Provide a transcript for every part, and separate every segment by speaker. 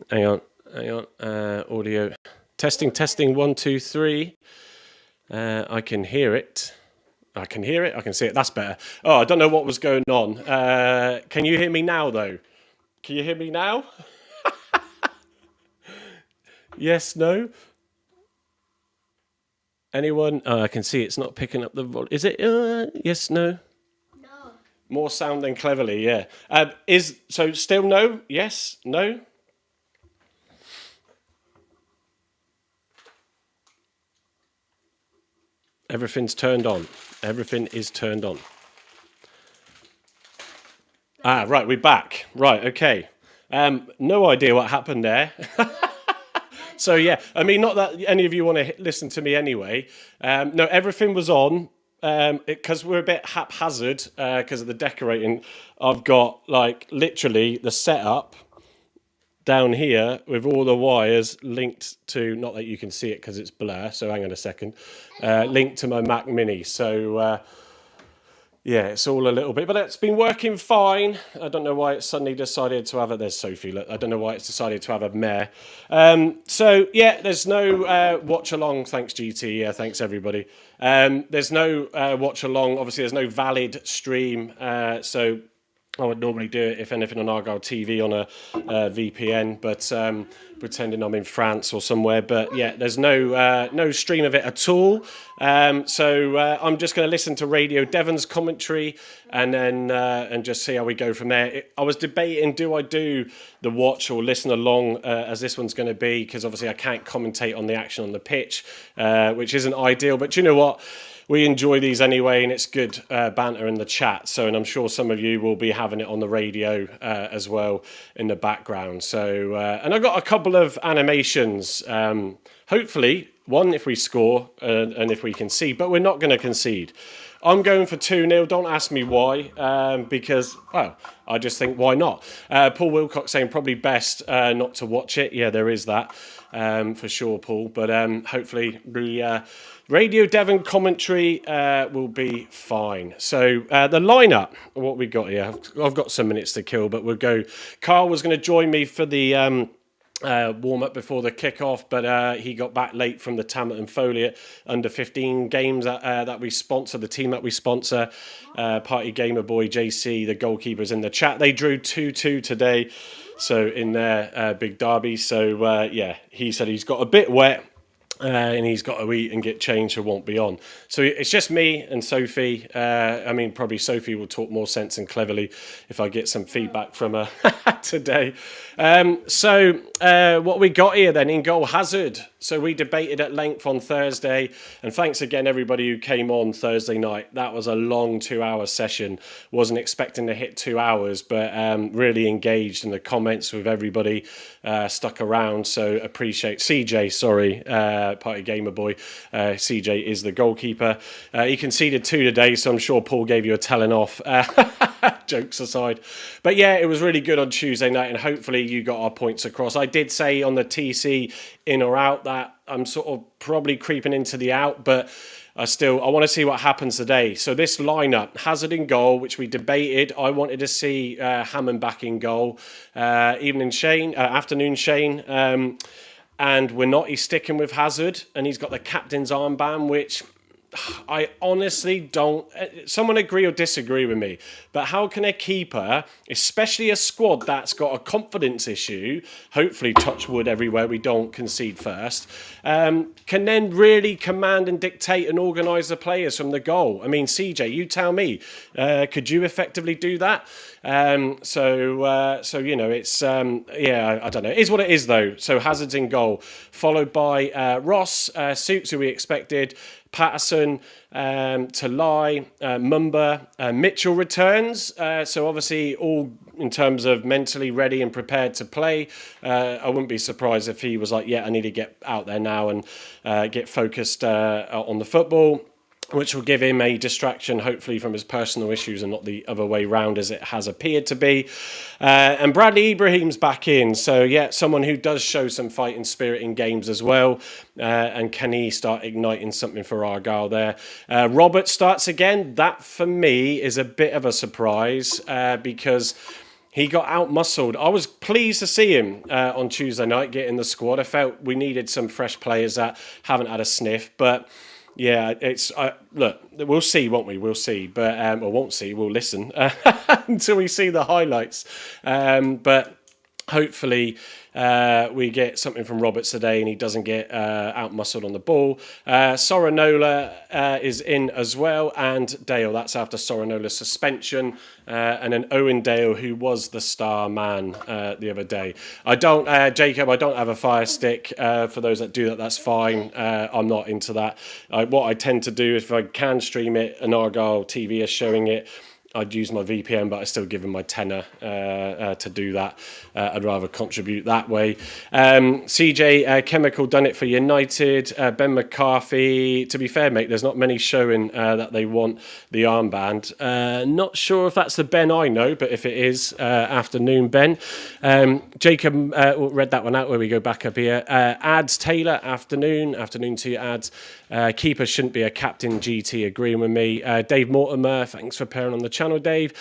Speaker 1: Hang on. Audio. Testing, 1, 2, 3. I can hear it. I can see it. That's better. Oh, I don't know what was going on. Can you hear me now, though? Can you hear me now? Yes, no? Anyone? Oh, I can see it's not picking up the volume. Is it? Yes, no?
Speaker 2: No.
Speaker 1: More sound than cleverly, yeah. So still no? Yes? No? Everything's turned on. Everything is turned on. Right, we're back. Right, okay. No idea what happened there. So yeah, I mean, not that any of you want to listen to me anyway. No, everything was on because we're a bit haphazard because of the decorating. I've got like literally the setup down here with all the wires linked to, not that you can see it because it's blur, so hang on a second, linked to my Mac Mini. So yeah, it's all a little bit, but it's been working fine. I don't know why it suddenly decided to have there's Sophie, look, I don't know why it's decided to have a mare. So yeah, there's no watch along, thanks GT, yeah, thanks everybody. There's no watch along, obviously there's no valid stream, so I would normally do it, if anything, on Argyle TV on a VPN, but pretending I'm in France or somewhere. But yeah, there's no stream of it at all. So I'm just going to listen to Radio Devon's commentary and then and just see how we go from there. I was debating, do I do the watch or listen along as this one's going to be? Because obviously I can't commentate on the action on the pitch, which isn't ideal. But you know what? We enjoy these anyway, and it's good banter in the chat. So, and I'm sure some of you will be having it on the radio as well in the background. So, and I've got a couple of animations. Hopefully, one if we score and if we concede, but we're not going to concede. I'm going for 2-0. Don't ask me why, because, well, I just think why not? Paul Wilcox saying probably best not to watch it. Yeah, there is that for sure, Paul. But hopefully the Radio Devon commentary will be fine. So the lineup, what we got here, I've got some minutes to kill, but we'll go. Carl was going to join me for the warm up before the kickoff, but he got back late from the Tammet and Foliot under 15 games that we sponsor, the team that we sponsor. Party Gamer Boy JC, the goalkeepers in the chat. They drew 2-2 today, so in their big derby. So yeah, he said he's got a bit wet. And he's got to eat and get changed, so won't be on. So it's just me and Sophie. I mean, probably Sophie will talk more sense and cleverly if I get some feedback from her today. So what we got here then, in goal, Hazard. So we debated at length on Thursday. And thanks again, everybody who came on Thursday night. That was a long 2-hour session. Wasn't expecting to hit 2 hours, but really engaged in the comments with everybody, stuck around. So appreciate CJ, sorry. Party Gamer Boy. CJ is the goalkeeper. He conceded 2 today, so I'm sure Paul gave you a telling off. Jokes aside. But yeah, it was really good on Tuesday night, and hopefully you got our points across. I did say on the TC in or out that I'm sort of probably creeping into the out, but I want to see what happens today. So this lineup, Hazard in goal, which we debated. I wanted to see Hammond back in goal. Afternoon Shane. And we're not. He's sticking with Hazard, and he's got the captain's armband, which I honestly don't. Someone agree or disagree with me, but how can a keeper, especially a squad that's got a confidence issue, hopefully touch wood everywhere we don't concede first, can then really command and dictate and organise the players from the goal? I mean, CJ, you tell me, could you effectively do that? So you know, it's yeah, I don't know. It is what it is though. So Hazard's in goal, followed by Ross, Suits, who we expected, Patterson, Talai, Mumba, Mitchell returns. So obviously all in terms of mentally ready and prepared to play. I wouldn't be surprised if he was like, yeah, I need to get out there now and get focused on the football, which will give him a distraction, hopefully, from his personal issues and not the other way round as it has appeared to be. And Bradley Ibrahim's back in. So, yeah, someone who does show some fighting spirit in games as well. And can he start igniting something for Argyle there? Robert starts again. That, for me, is a bit of a surprise because He got out-muscled. I was pleased to see him on Tuesday night get in the squad. I felt we needed some fresh players that haven't had a sniff. But, yeah, it's... look, we'll see, won't we? We'll see. But, or won't see, we'll listen until we see the highlights. But hopefully... we get something from Roberts today and he doesn't get out-muscled on the ball. Sorinola is in as well, and Dale, that's after Sorinola's suspension, and then Owen Dale, who was the star man the other day. Jacob, I don't have a fire stick. For those that do that, that's fine. I'm not into that. What I tend to do, if I can stream it, an Argyle TV is showing it, I'd use my VPN, but I still give him my tenner to do that. I'd rather contribute that way. CJ Chemical done it for United. Ben McCarthy. To be fair, mate, there's not many showing that they want the armband. Not sure if that's the Ben I know, but if it is, afternoon, Ben. Jacob read that one out where we go back up here. Ads Taylor, afternoon to you, Ads. Keeper shouldn't be a captain, GT, agreeing with me. Dave Mortimer, thanks for appearing on the channel, Dave.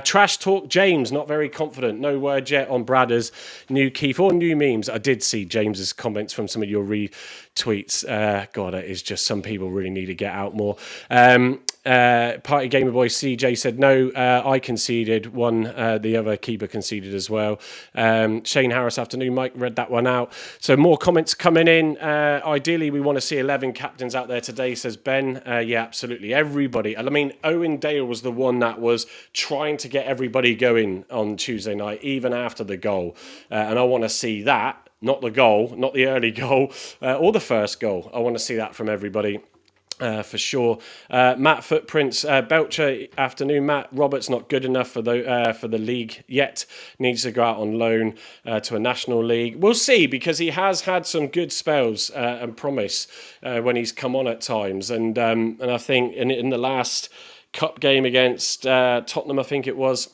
Speaker 1: Trash Talk James, not very confident. No word yet on Bradder's new Keith or new memes. I did see James's comments from some of your retweets. God, it is just some people really need to get out more. Party Gamer Boy CJ said no, I conceded one, the other keeper conceded as well. Shane Harris, afternoon, Mike read that one out. So more comments coming in. Ideally we want to see 11 captains out there today, says Ben. Yeah, absolutely, everybody. I mean, Owen Dale was the one that was trying to get everybody going on Tuesday night, even after the goal, and I want to see that, not the goal, not the early goal, or the first goal. I want to see that from everybody. For sure. Matt Footprints, Belcher, afternoon, Matt. Roberts not good enough for the league yet. Needs to go out on loan to a national league. We'll see, because he has had some good spells and promise when he's come on at times. And I think in the last cup game against Tottenham, I think it was,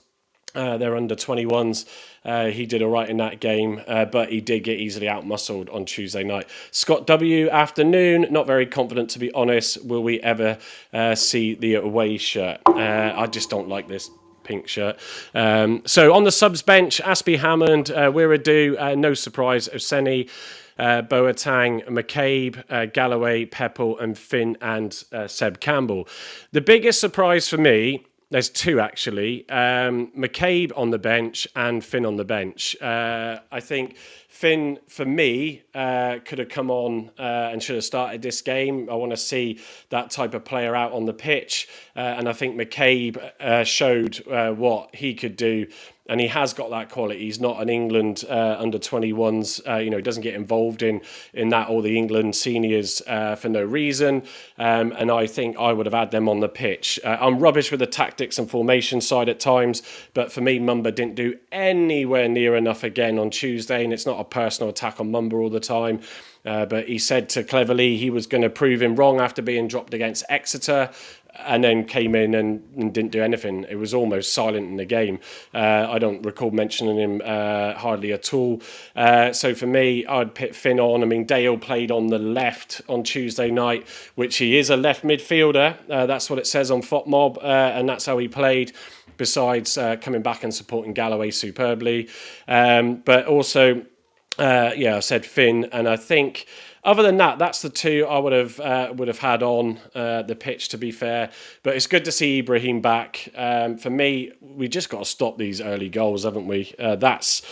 Speaker 1: they're under 21s. He did all right in that game, but he did get easily out-muscled on Tuesday night. Scott W, afternoon. Not very confident, to be honest. Will we ever see the away shirt? I just don't like this pink shirt. So on the subs bench, Aspie Hammond, Wiradu, no surprise, Oseni, Boateng, McCabe, Galloway, Peppel, and Finn and Seb Campbell. The biggest surprise for me, there's two actually, McCabe on the bench and Finn on the bench. I think Finn, for me, could have come on and should have started this game. I want to see that type of player out on the pitch. And I think McCabe showed what he could do. And he has got that quality. He's not an England under 21s. He doesn't get involved in that, or the England seniors for no reason. And I think I would have had them on the pitch. I'm rubbish with the tactics and formation side at times. But for me, Mumba didn't do anywhere near enough again on Tuesday. And it's not a personal attack on Mumba all the time. But he said to Cleverly he was going to prove him wrong after being dropped against Exeter. And then came in and didn't do anything. It was almost silent in the game. I don't recall mentioning him hardly at all. So for me, I'd put Finn on. I mean, Dale played on the left on Tuesday night, which he is a left midfielder. That's what it says on FOTMob, and that's how he played, besides coming back and supporting Galloway superbly. But also, I said Finn, and I think... Other than that, that's the two I would have had on the pitch, to be fair. But it's good to see Ibrahim back. For me, we just got to stop these early goals, haven't we? That's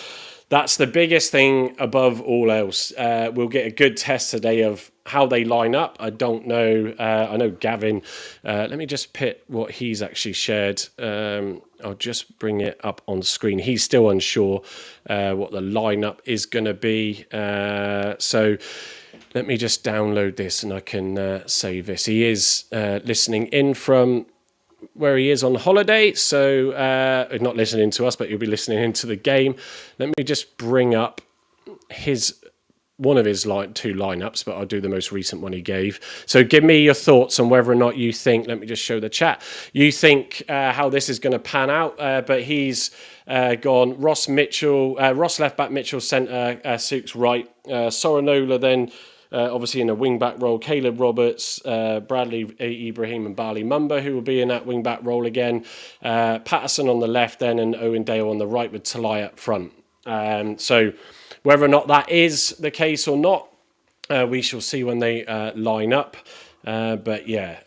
Speaker 1: the biggest thing above all else. We'll get a good test today of how they line up. I don't know. I know Gavin. Let me just put what he's actually shared. I'll just bring it up on screen. He's still unsure what the lineup is going to be. So... Let me just download this and I can save this. He is listening in from where he is on holiday. So not listening to us, but he'll be listening into the game. Let me just bring up one of his two lineups, but I'll do the most recent one he gave. So give me your thoughts on whether or not you think, let me just show the chat, you think how this is going to pan out. But he's gone Ross left back, Mitchell centre, Sukes right, Sorinola then obviously in a wing-back role, Caleb Roberts, Bradley Ibrahim and Bali Mumba, who will be in that wing-back role again. Patterson on the left then, and Owen Dale on the right with Talai up front. So whether or not that is the case or not, we shall see when they line up. But yeah,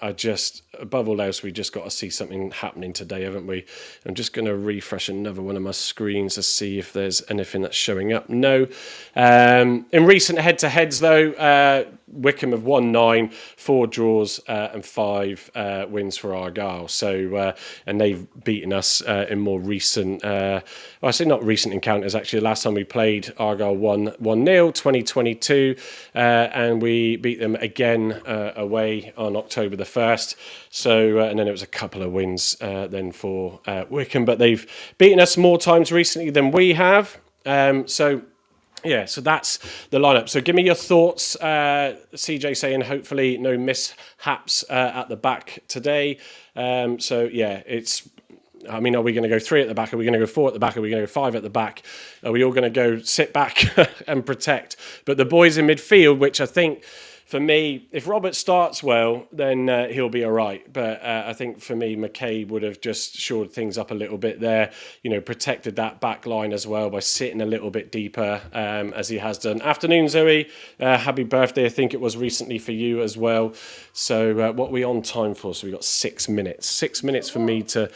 Speaker 1: above all else, we just got to see something happening today, haven't we? I'm just going to refresh another one of my screens to see if there's anything that's showing up. No. In recent head-to-heads, though, Wycombe have won 9, 4 draws, and 5 wins for Argyle. So, and they've beaten us in more recent, I say not recent encounters, actually. The last time we played, Argyle won 1-0, 2022, and we beat them again away on October the 1st. So, and then it was a couple of wins then for Wycombe, but they've beaten us more times recently than we have. Yeah, so that's the lineup. So give me your thoughts. CJ saying hopefully no mishaps at the back today. So yeah, are we going to go 3 at the back? Are we going to go 4 at the back? Are we going to go 5 at the back? Are we all going to go sit back and protect? But the boys in midfield, which I think, for me, if Robert starts well, then he'll be all right. But I think for me, McKay would have just shored things up a little bit there, protected that back line as well by sitting a little bit deeper, as he has done. Afternoon, Zoe. Happy birthday, I think it was recently for you as well. So what are we on time for? So we got 6 minutes. 6 minutes for me to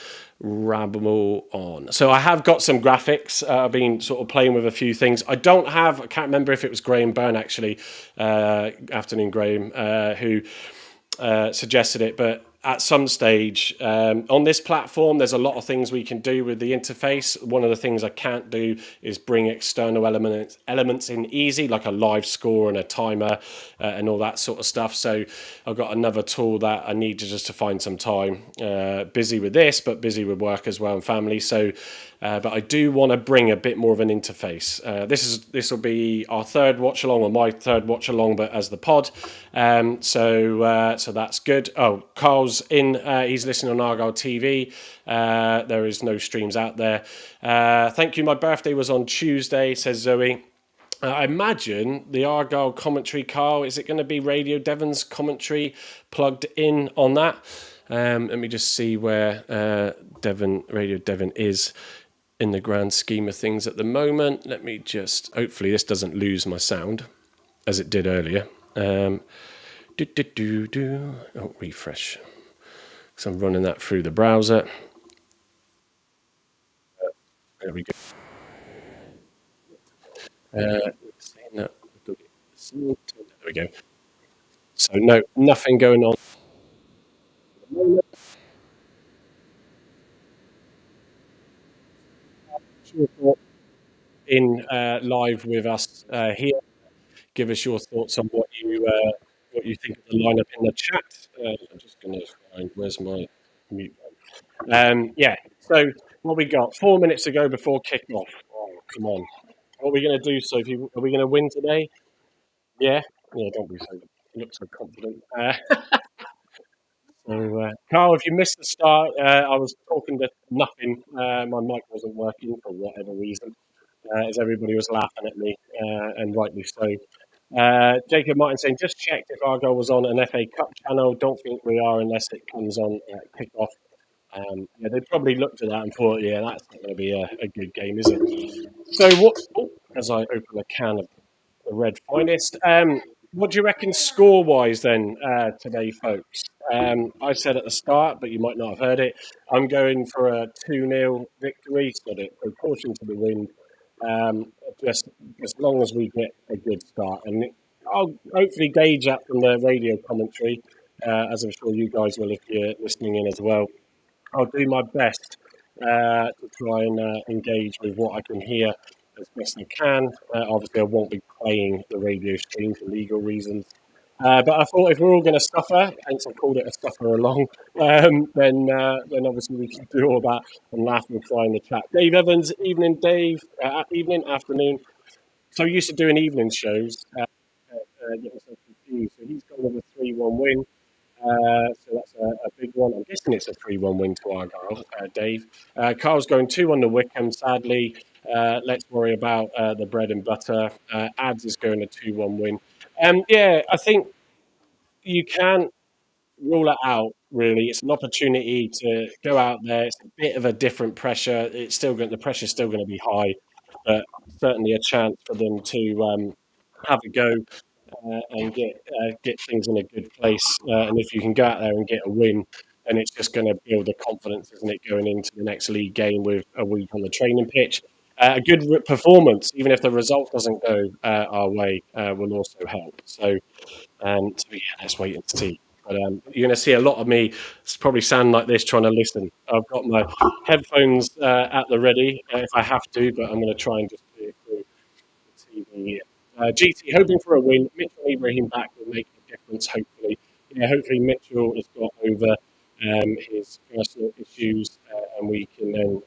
Speaker 1: ramble on. So I have got some graphics. I've been sort of playing with a few things. I can't remember if it was Graham Byrne actually, afternoon Graham, who suggested it, but at some stage on this platform, there's a lot of things we can do with the interface. One of the things I can't do is bring external elements in easy, like a live score and a timer and all that sort of stuff. So I've got another tool that I need to find some time. Busy with this, but busy with work as well and family. So, but I do want to bring a bit more of an interface. This will be our third watch along, or my third watch along, but as the pod. So that's good. Oh, Carl's in. He's listening on Argyle TV. There is no streams out there. Thank you. My birthday was on Tuesday, says Zoe. I imagine the Argyle commentary, Carl, is it going to be Radio Devon's commentary plugged in on that? Let me just see where Radio Devon is in the grand scheme of things at the moment. Let me hopefully this doesn't lose my sound as it did earlier. Refresh. So I'm running that through the browser. There we go. There we go. So no, nothing going on. In live with us here. Give us your thoughts on what you think of the lineup in the chat. I'm just going to find where's my mute button. Yeah. So what we got? 4 minutes to go before kick-off. Oh, come on. What are we going to do? So are we going to win today? Yeah. Yeah. Don't be so. Look so confident. So, Carl, if you missed the start, I was talking to nothing. My mic wasn't working for whatever reason, as everybody was laughing at me, and rightly so. Jacob Martin saying, just checked if Argyle was on an FA Cup channel. Don't think we are unless it comes on at kick-off. Yeah, they probably looked at that and thought, yeah, that's not going to be a good game, is it? So, as I open a can of the Red Finest, what do you reckon score-wise then today, folks? I said at the start, but you might not have heard it, I'm going for a 2-0 victory, so that proportion to the win, just as long as we get a good start. And I'll hopefully gauge that from the radio commentary, as I'm sure you guys will if you're listening in as well. I'll do my best to try and engage with what I can hear as best I can. Obviously, I won't be playing the radio stream for legal reasons. But I thought if we're all going to suffer, hence I called it a suffer along, then obviously we can do all that and laugh and cry in the chat. Dave Evans, evening, Dave. Evening, afternoon. So used to doing evening shows. Getting so confused. So he's gone with a 3-1 win. So that's a big one. I'm guessing it's a 3-1 win to Argyle, Dave. Carl's going 2-1 to Wycombe, sadly. Let's worry about the bread and butter. Ads is going a 2-1 win. Yeah, I think you can rule it out. Really, it's an opportunity to go out there. It's a bit of a different pressure. It's still going. The pressure's still going to be high, but certainly a chance for them to have a go and get things in a good place. And if you can go out there and get a win, then it's just going to build the confidence, isn't it, going into the next league game with a week on the training pitch. A good performance, even if the result doesn't go our way, will also help. So yeah, let's wait and see. But you're going to see a lot of me probably sound like this trying to listen. I've got my headphones at the ready if I have to, but I'm going to try and just do it through TV. GT hoping for a win. Mitchell Ibrahim back will make a difference. Hopefully, yeah. Hopefully Mitchell has got over his personal issues, and we can then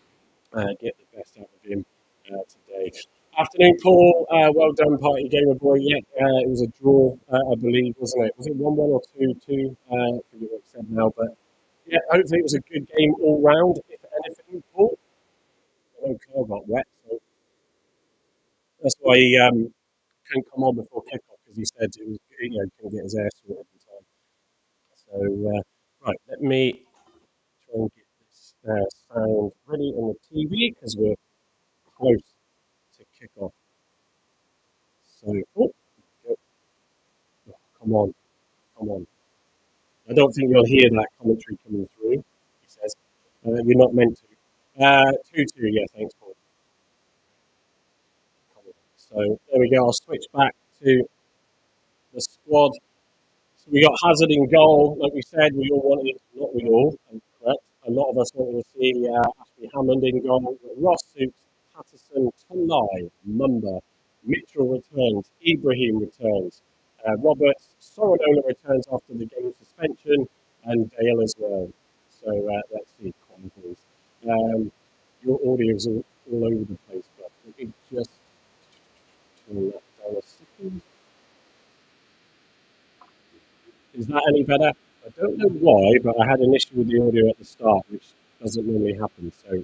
Speaker 1: get the best out of him today. Afternoon, Paul. Well done, party gamer boy. Yeah, it was a draw, I believe, wasn't it? Was it 1-1 or 2-2? I forget what it said now, but yeah, hopefully it was a good game all round. If anything, Paul. I know Carl got wet, so that's why he couldn't come on before kickoff because he said it was couldn't get his air sorted in time. So right, let me try and get this sound ready on the TV because we're close to kickoff. So oh, come on, come on. I don't think you'll hear that commentary coming through. He says you're not meant to. 2-2, yeah, thanks, Paul. So there we go. I'll switch back to the squad. So we got Hazard in goal. Like we said, we all wanted, not we all, I'm correct. A lot of us wanted to see Ashley Hammond in goal. We've got Ross Suits, Patterson, Tonai, Mumba, Mitchell returns, Ibrahim returns, Roberts, Soronola returns after the game suspension, and Dale as well. So let's see, please. Your audio is all over the place, but let me just turn that down a second. Is that any better? I don't know why, but I had an issue with the audio at the start, which doesn't normally happen. So,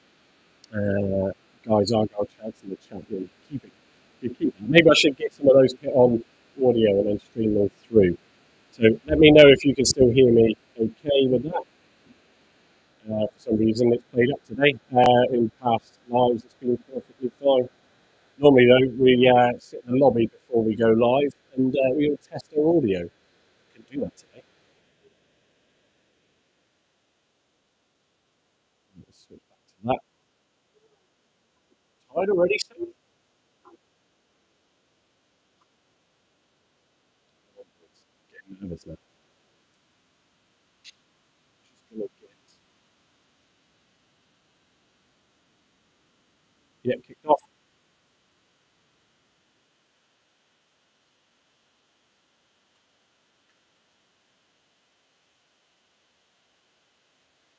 Speaker 1: guys, Argyle chats in the chat room, keep it. Keep it. Maybe I should get some of those put on audio and then stream them through. So let me know if you can still hear me okay with that. For some reason, it's played up today. In past lives, it's been perfectly fine. Normally, though, we sit in the lobby before we go live and we all test our audio. Couldn't do that today. Let's switch back to that. Tired already, Steve? Getting nervous now. Just gonna get kicked off.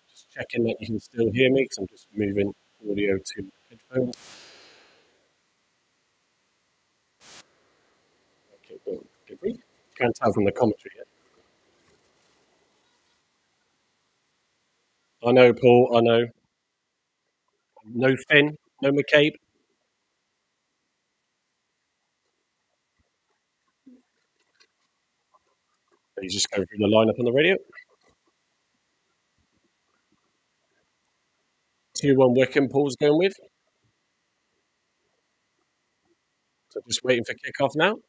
Speaker 1: Just checking that you can still hear me because I'm just moving audio to headphones. Okay, good. We can't tell from the commentary yet. I know, Paul. I know. No Finn. No McCabe. He's just going through the lineup on the radio. 2-1 Wycombe. Paul's going with. So just waiting for kick-off now.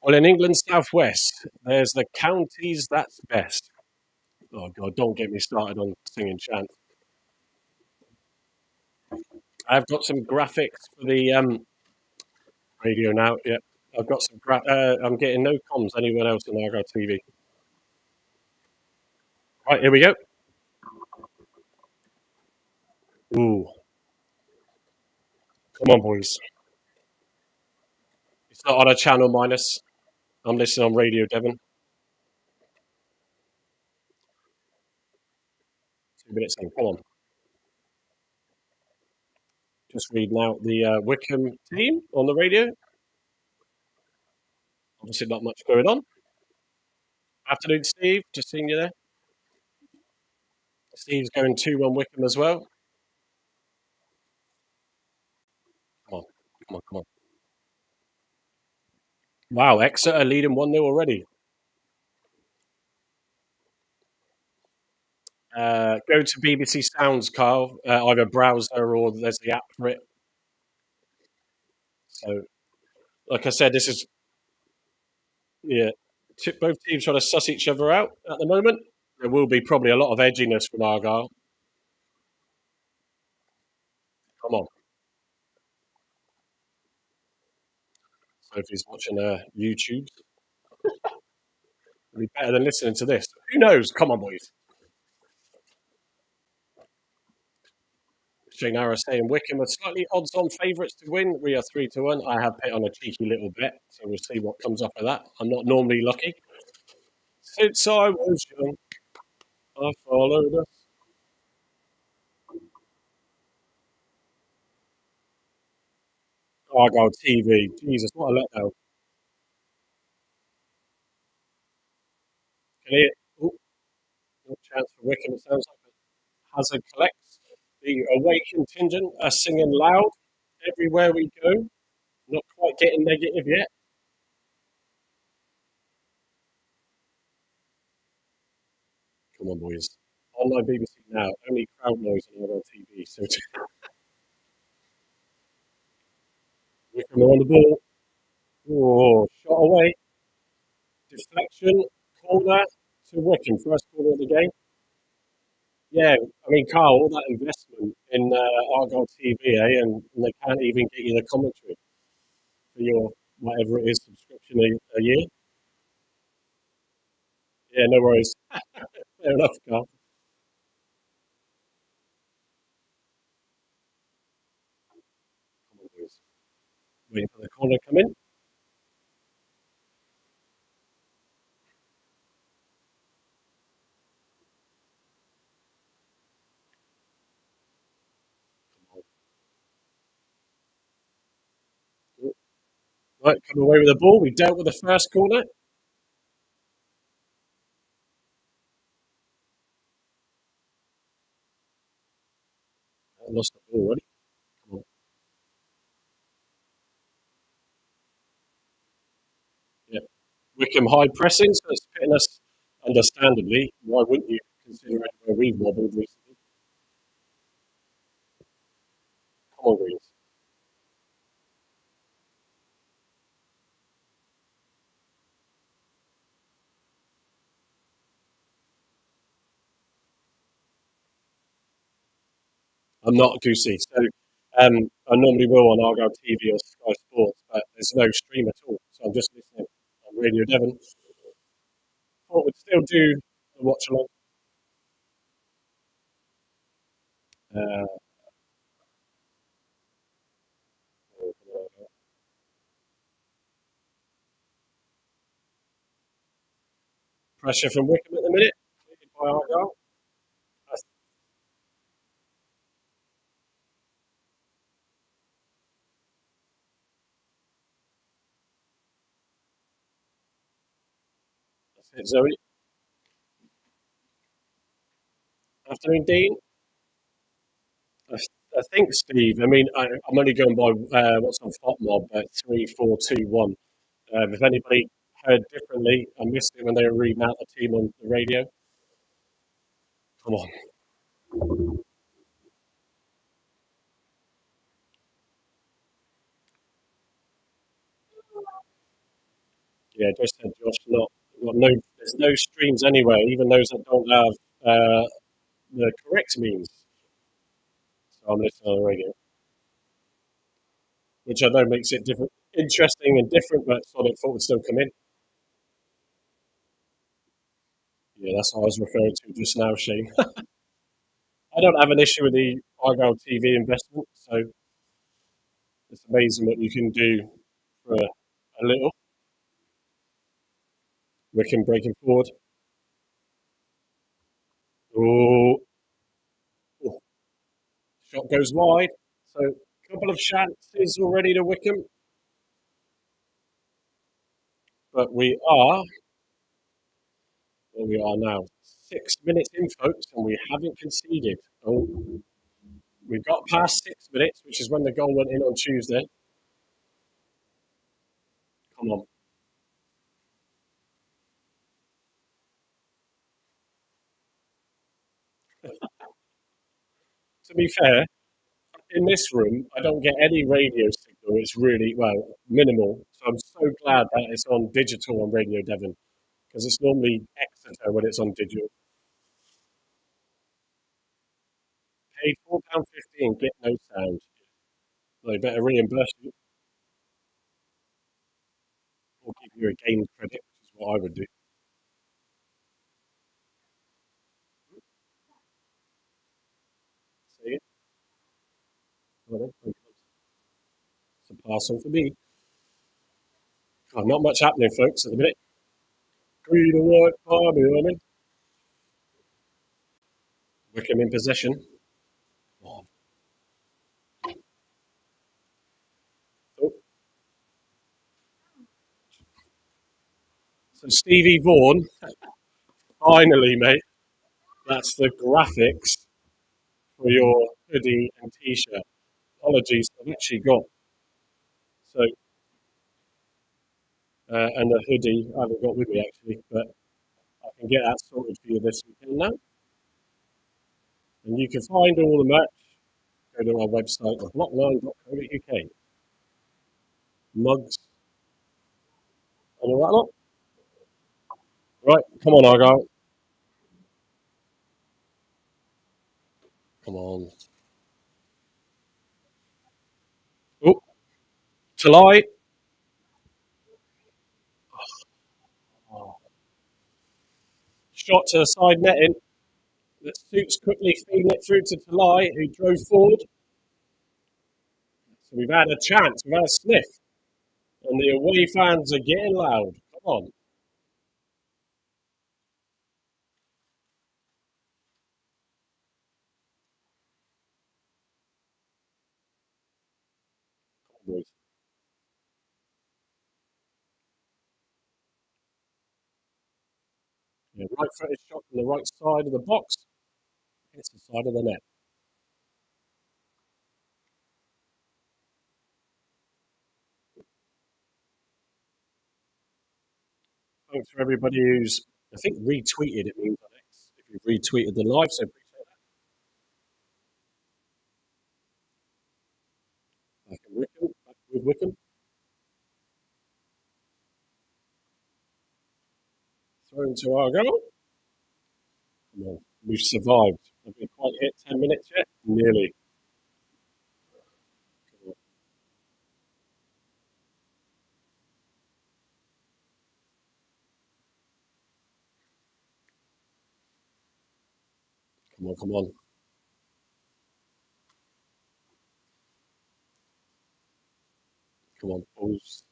Speaker 1: Well, in England's southwest, there's the counties that's best. Oh God! Don't get me started on singing chants. I've got some graphics for the radio now. Yeah, I've got some. I'm getting no comms anywhere else on Argyle TV. Right, here we go. Ooh, come on, boys. It's not on a channel minus. I'm listening on Radio Devon. 2 minutes in. Come on. Just reading out the Wycombe team on the radio. Obviously, not much going on. Afternoon, Steve. Just seeing you there. Steve's going 2-1 Wycombe as well. Come on. Come on. Come on. Wow, Exeter leading 1-0 already. Go to BBC Sounds, Carl. Either browser or there's the app for it. So, like I said, this is yeah. Both teams trying to suss each other out at the moment. There will be probably a lot of edginess from Argyle. Come on, Sophie's watching YouTube. It'll be better than listening to this. Who knows? Come on, boys. Shane Harris saying Wycombe are slightly odds-on favourites to win. We are 3-1. I have put on a cheeky little bet, so we'll see what comes up of that. I'm not normally lucky. Since I was young, I followed us. Argyle TV. Jesus, what a letdown. Can you? Oh, no chance for Wycombe. It sounds like Hazard collects. The away contingent are singing loud everywhere we go. Not quite getting negative yet. Come on, boys. Online BBC now. Only crowd noise on Argyle TV. So Wycombe are on the ball. Oh, shot away. Deflection. Corner to Wycombe. First corner of the game. Yeah, I mean, Carl, all that investment in Argyle TV, and they can't even get you the commentary for your whatever it is subscription a year. Yeah, no worries. Fair enough, Carl. Come on, boys. Waiting for the corner to come in. Right, come away with the ball. We dealt with the first corner. Lost the ball already. Come on. Yeah. Wycombe high pressing, so it's pitting us understandably. Why wouldn't you, considering where we've wobbled recently? Come on, Greens. I'm not Goosey. So I normally will on Argyle TV or Sky Sports, but there's no stream at all. So I'm just listening on Radio Devon. Thought we'd still do the watch along. Uh, Pressure from Wycombe at the minute. Cleared by Argyle. That's, that's it, Zoe. Afternoon, Dean. I, I think, Steve. I mean, I'm only going by what's on FotMob, but 3-4-2-1. If anybody heard differently, I missed it when they were reading out the team on the radio. Come on. Yeah, just said Josh. There's no streams anywhere, even those that don't have the correct means. So I'm listening on the radio, which I know makes it different, interesting and different, but Sonic thought would still come in. Yeah, that's what I was referring to just now, Shane. I don't have an issue with the Argyle TV investment, so it's amazing what you can do for a little. Wickham breaking forward. Oh, oh, shot goes wide. So a couple of chances already to Wickham, but we are where we are now. 6 minutes in, folks, and we haven't conceded. Oh, we got past 6 minutes, which is when the goal went in on Tuesday. Come on. to be fair, in this room, I don't get any radio signal. It's really, well, minimal. So I'm so glad that it's on digital on Radio Devon because it's normally Exeter when it's on digital. Paid £4.50 and get no sound. They better reimburse you or give you a game credit, which is what I would do. See it? Well, then, it's a pass on for me. Oh, not much happening, folks, at the minute. Green and white army, I mean. Wycombe in possession. Oh, oh. So Stevie Vaughan, finally, mate. That's the graphics for your hoodie and t-shirt. Apologies, I've actually got so and the hoodie I haven't got with me actually, but I can get that sorted for you this weekend now. And you can find all the merch. Go to our website, block9.co.uk. Mugs and all that lot. Right, come on, Argyle. Come on. Oh, Talai. Oh, shot to the side netting. The Suits quickly feeding it through to Talai, who drove forward. So we've had a chance, we've had a sniff. And the away fans are getting loud. Come on. Come on, boys. Yeah, right footed shot from the right side of the box. Hits the side of the net. Thanks for everybody who's, I think, retweeted it means on X. If you've retweeted the live, so appreciate that. Back in Wycombe, back with Wycombe. Thrown to Argyle. Come on. We've survived. Have we quite hit 10 minutes yet? Nearly. Come on, come on, come on. Come on, balls.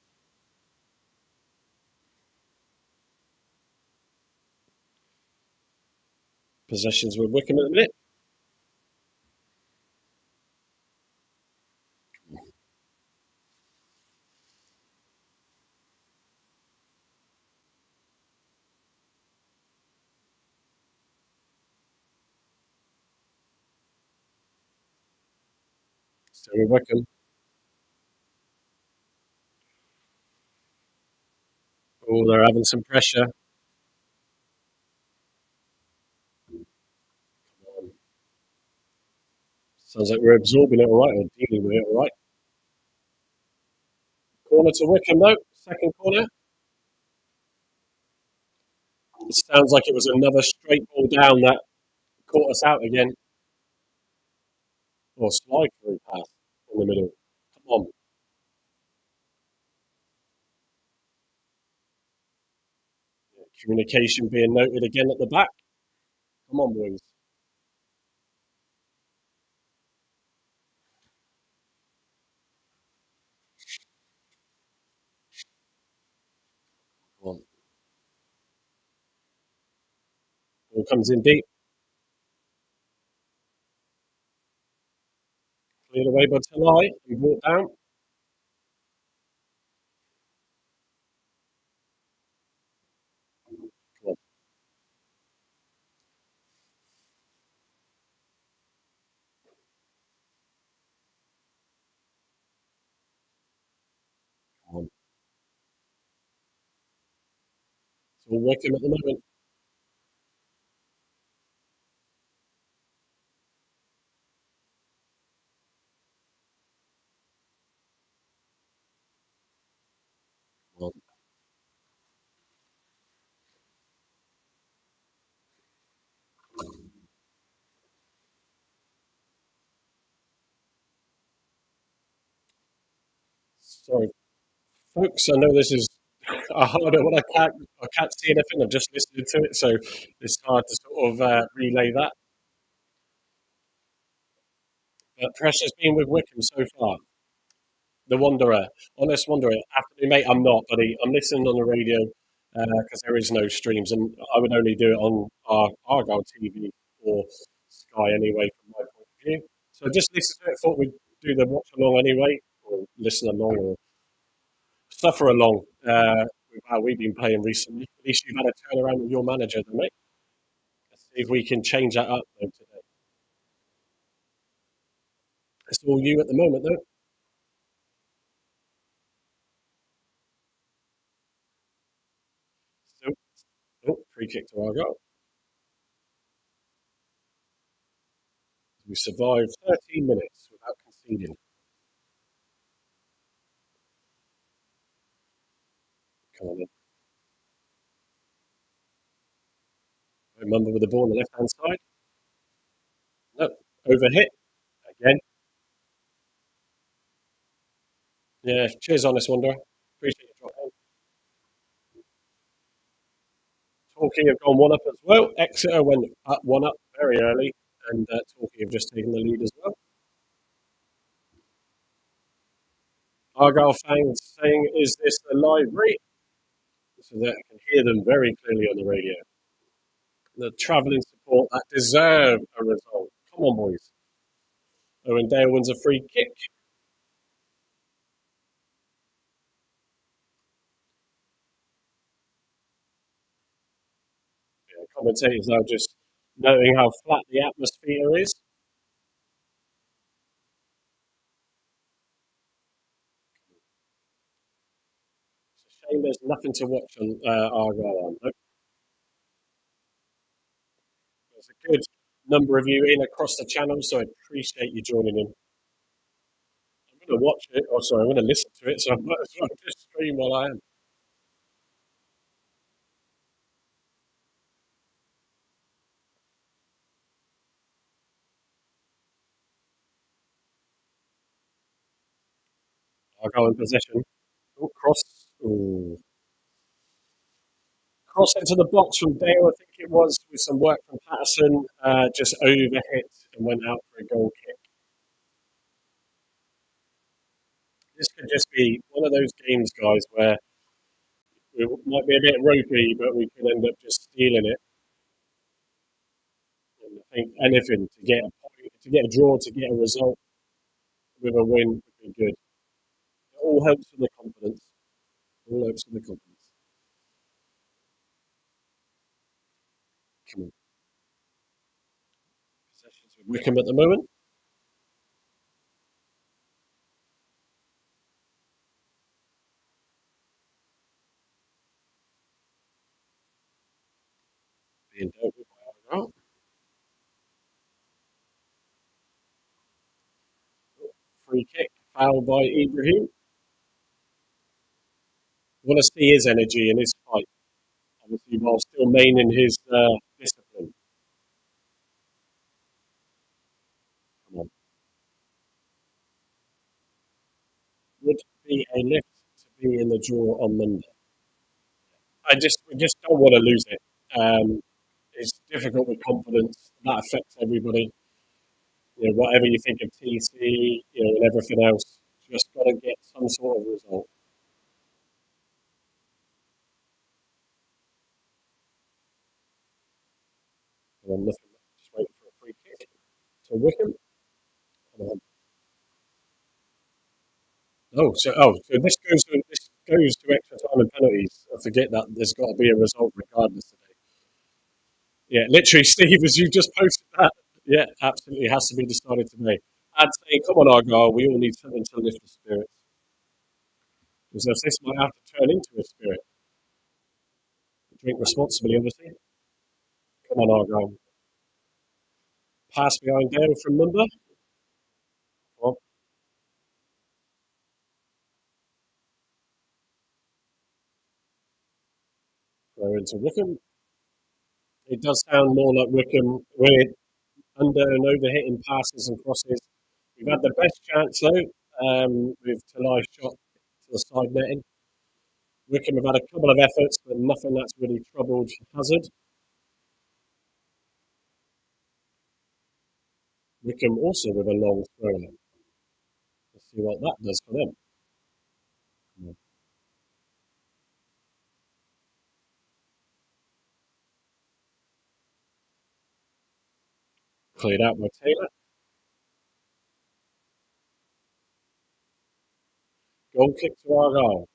Speaker 1: Possessions with Wycombe at the minute. Still with Wycombe. Oh, they're having some pressure. Sounds like we're absorbing it all right or dealing with it all right. Corner to Wycombe though. Second corner. It sounds like it was another straight ball down that caught us out again. Or slide through pass in the middle. Come on. Communication being noted again at the back. Come on, boys. Come on. Ball comes in deep. Cleared away by Talai. We walk down. Come on. Come on. It's all Wycombe at the moment. Sorry, folks. I know this is a harder one. I can't see anything. I'm just listening to it, so it's hard to sort of relay that. But pressure's been with Wycombe so far. The Wanderer, honest Wanderer. After mate, I'm not, buddy. I'm listening on the radio because there is no streams, and I would only do it on our Argyle TV or Sky anyway, from my point of view. So just listen to it. Thought we'd do the watch along anyway, or listen along, or suffer along with how we've been playing recently. At least you've had a turnaround with your manager, then, mate. Let's see if we can change that up though today. It's all you at the moment, though. So, oh, free kick to Argyle. We survived 13 minutes without conceding. Come on in. Remember with the ball on the left hand side. No, overhit again. Yeah, cheers, honest wanderer. Appreciate your drop in. Torquay have gone one up as well. Exeter went up one up very early, and Torquay have just taken the lead as well. Argyle fans saying, "Is this a live read?" So that I can hear them very clearly on the radio. The travelling support that deserve a result. Come on, boys. Owen Dale wins a free kick. Yeah, commentators now just noting how flat the atmosphere is. It's a shame there's nothing to watch on Argyle on. There's a good number of you in across the channel, so I appreciate you joining in. I'm going to watch it, or sorry, I'm going to listen to it, so I might as well just stream while I am. Argyle in possession. Oh, cross. Ooh. Cross into the box from Dale, I think it was, with some work from Patterson. Just overhit and went out for a goal kick. This could just be one of those games, guys, where we might be a bit ropey, but we could end up just stealing it. And I think anything to get a point, to get a draw, to get a result with a win would be good. It all helps with the confidence. All helps with the confidence. Come on. Possessions with Wycombe at the moment. Being dealt with by Argyle. Free kick. Foul by Ibrahim. Want to see his energy and his fight, obviously, while still maintaining his discipline. Come on. Would be a lift to be in the draw on Monday. We just don't want to lose it. It's difficult with confidence. That affects everybody. You know, whatever you think of TC, you know, and everything else, just got to get some sort of result. And I'm nothing, just waiting for a free kick to Wickham. So this goes to extra time and penalties. I forget that there's got to be a result regardless today. Yeah, literally, Steve, as you just posted that. Yeah, absolutely has to be decided today. I'd say, come on, Argyle, we all need something to lift the spirits. Because this might have to turn into a spirit. Drink responsibly, obviously. Come on, Argyle. Pass behind Dale from Munda. Well, throw into Wickham. It does sound more like Wickham when it under and overhitting passes and crosses. We've had the best chance though with Talai's shot. the side netting. Wycombe have had a couple of efforts, but nothing that's really troubled Hazard. Wycombe also with a long throw in. Let's see what that does for them. Cleared out by Taylor. Goal kick to Argyle.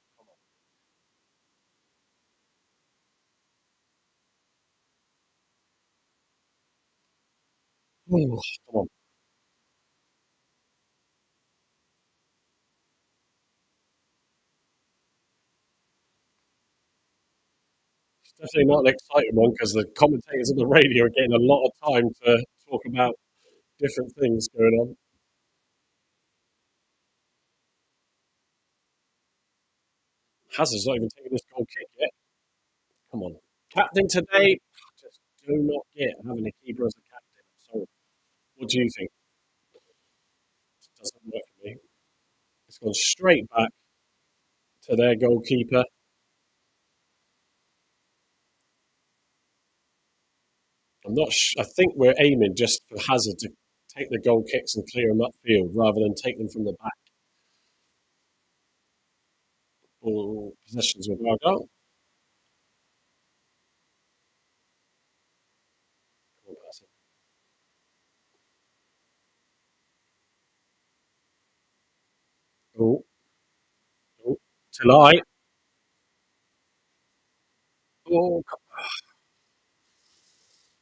Speaker 1: Ooh, come on. It's definitely not an exciting one because the commentators on the radio are getting a lot of time to talk about different things going on. Hazard's not even taking this goal kick yet. Come on. Captain today, just do not get having a keeper as a captain. I'm sorry. What do you think? It doesn't work for me. It's gone straight back to their goalkeeper. I think we're aiming just for Hazard to take the goal kicks and clear them upfield rather than take them from the back. Ball possessions with Argyle. Oh, oh, Tilai. Oh,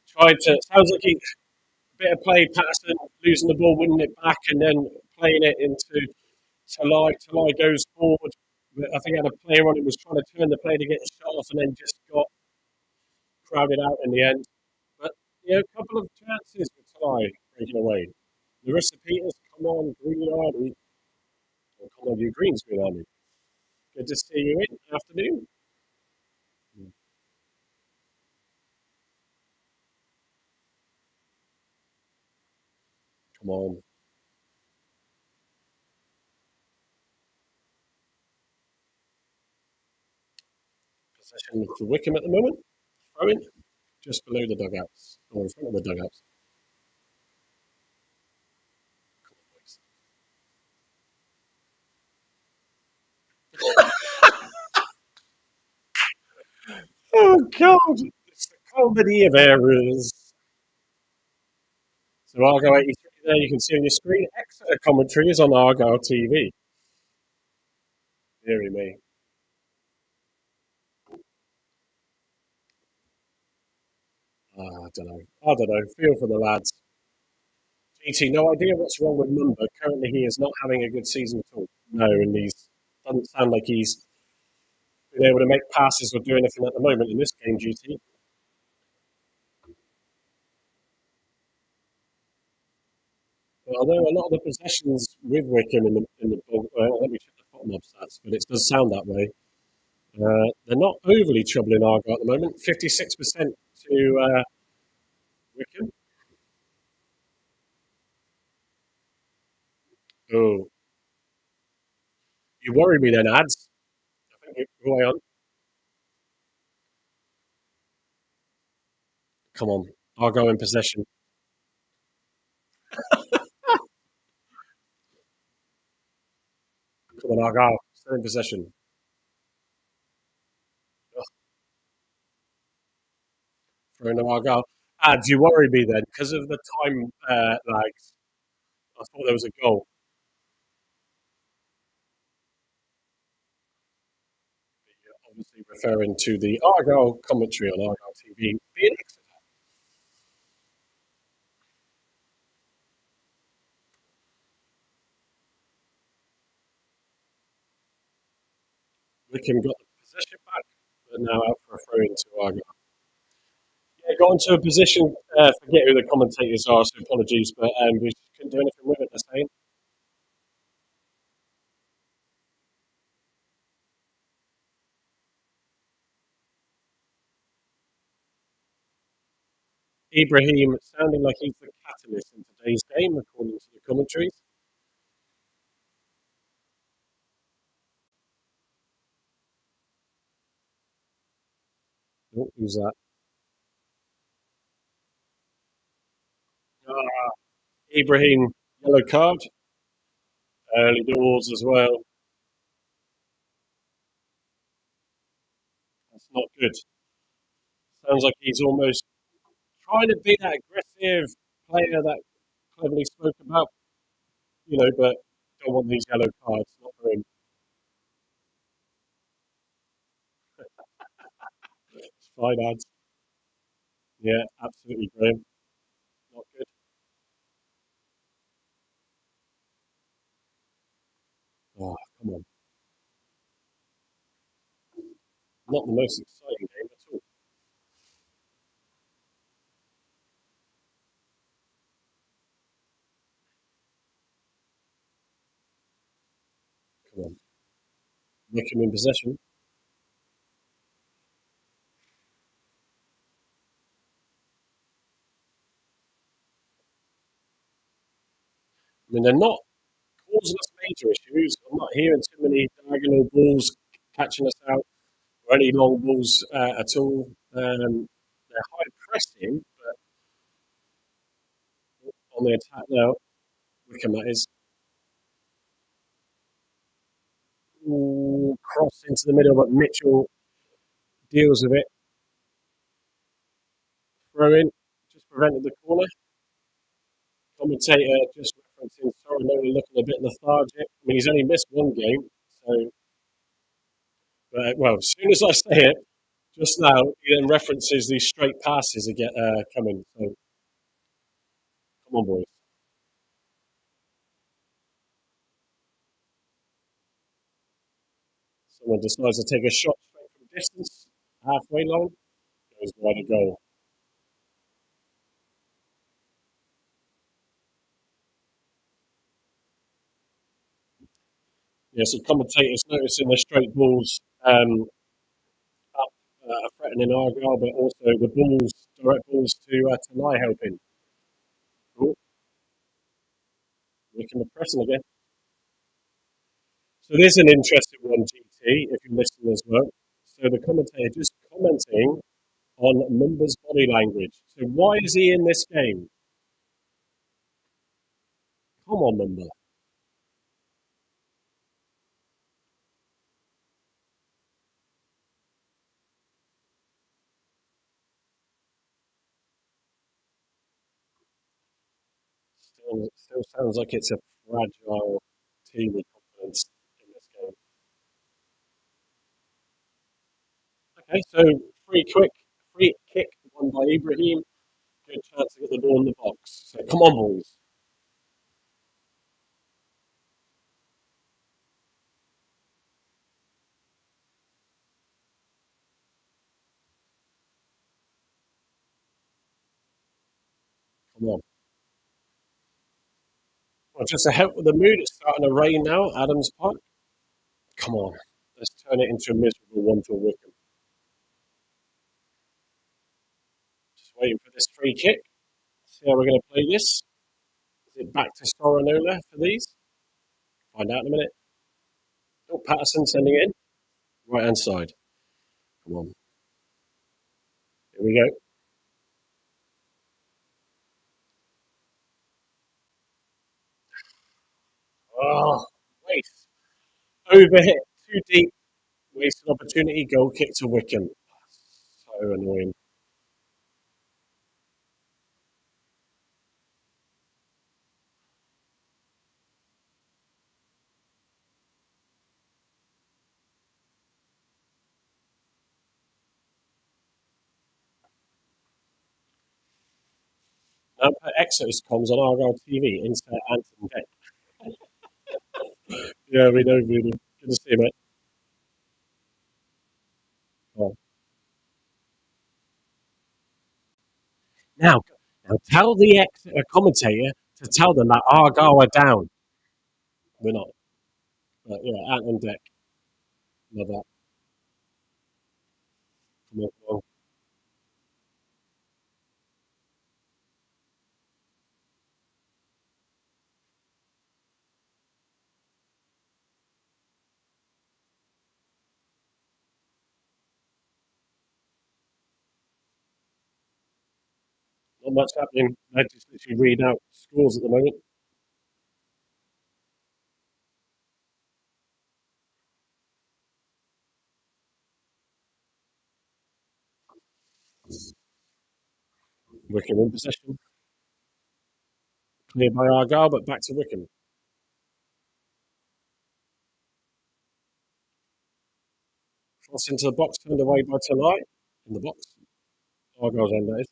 Speaker 1: tried to. Sounds like he bit of play. Patterson losing the ball, winning it back, and then playing it into Tilai. Tilai goes forward. I think he had a player on it, was trying to turn the play to get a shot off, and then just got crowded out in the end. But a couple of chances for Tilai breaking away. Larissa Peters, come on, Green Army. Oh, come on, you Greens, Green Army. Good to see you in. Afternoon. Come on. Possession for Wycombe at the moment. Throwing just below the dugouts, or in front of the dugouts. Come on, boys. Oh, God. It's the comedy of errors. So Argo 83 there, you can see on your screen. Exeter commentary is on Argyle TV. Deary me. I don't know. I don't know. Feel for the lads. GT, no idea what's wrong with Mumba. Currently, he is not having a good season at all. No, and he's doesn't sound like he's been able to make passes or do anything at the moment in this game, GT. But although a lot of the possessions with Wickham in the ball, let me check the bottom up stats, but it does sound that way. They're not overly troubling Argyle at the moment. 56% to Wickham. Oh, you worry me then, ads. I think we're way on. Come on, Argyle in possession. Come on, Argyle, still in possession. Ugh, throwing to Argyle. Ads, you worry me then because of the time lags. I thought there was a goal. Obviously referring to the Argyle commentary on Argyle TV being Wickham got the possession back, but now out for a throw into Argyle. Yeah, got into a position. Forget who the commentators are, so apologies, but we couldn't do anything with it. They're saying Ibrahim sounding like he's the catalyst in today's game, according to the commentaries. Oh, who's that? Ah, Ibrahim, yellow card. Early doors as well. That's not good. Sounds like he's almost trying to be that aggressive player that cleverly spoke about, but don't want these yellow cards. Not for him. It's fine, ads. Yeah, absolutely, Graham. Not good. Oh, come on. Not the most exciting game at all. Come on. Wycombe in possession. I mean, they're not causing us major issues. I'm not hearing too many diagonal balls catching us out or any long balls at all. They're high pressing, but on the attack now, Wycombe that is. Ooh, cross into the middle, but Mitchell deals with it. Throw in, just prevented the corner. Commentator just referencing Sorry looking a bit lethargic. I mean, he's only missed one game, so but well, as soon as I say it, just now, he then references these straight passes that get coming. So come on, boys. Someone decides to take a shot straight from distance, halfway line, goes wide a goal. Yeah, so commentators noticing the straight balls up, threatening Argyle, but also the balls, direct balls to Tanai helping. Oh, looking at pressing again. So there's an interesting one, GT, if you listen as well. So the commentator just commenting on Mumba's body language. So why is he in this game? Come on, Mumba. Still sounds like it's a fragile team with confidence in this game. Okay, so free kick won by Ibrahim. Good chance to get the ball in the box. So come on, boys. Come on. Well, just to help with the mood, it's starting to rain now. Adams Park. Come on. Let's turn it into a miserable one for Wickham. Just waiting for this free kick. See how we're going to play this. Is it back to Soranola for these? Find out in a minute. Oh, Patterson sending it in. Right hand side. Come on. Here we go. Oh, waste. Overhit. Too deep. Wasted opportunity. Goal kick to Wickham. So annoying. Now put Exodus comms on Argyle TV. Insert Anton Deck. Yeah, we know, Voodoo. Good to see you, mate. Oh. Now, now tell the commentator to tell them that Argyle are down. We're not. But yeah, Anton Deck. Love that. Come on, come on. Not much happening. I just literally read out scores at the moment. Wycombe in possession. Cleared by Argyle, but back to Wycombe. Cross into the box, turned away by Talai. In the box. Argyle's end, that is.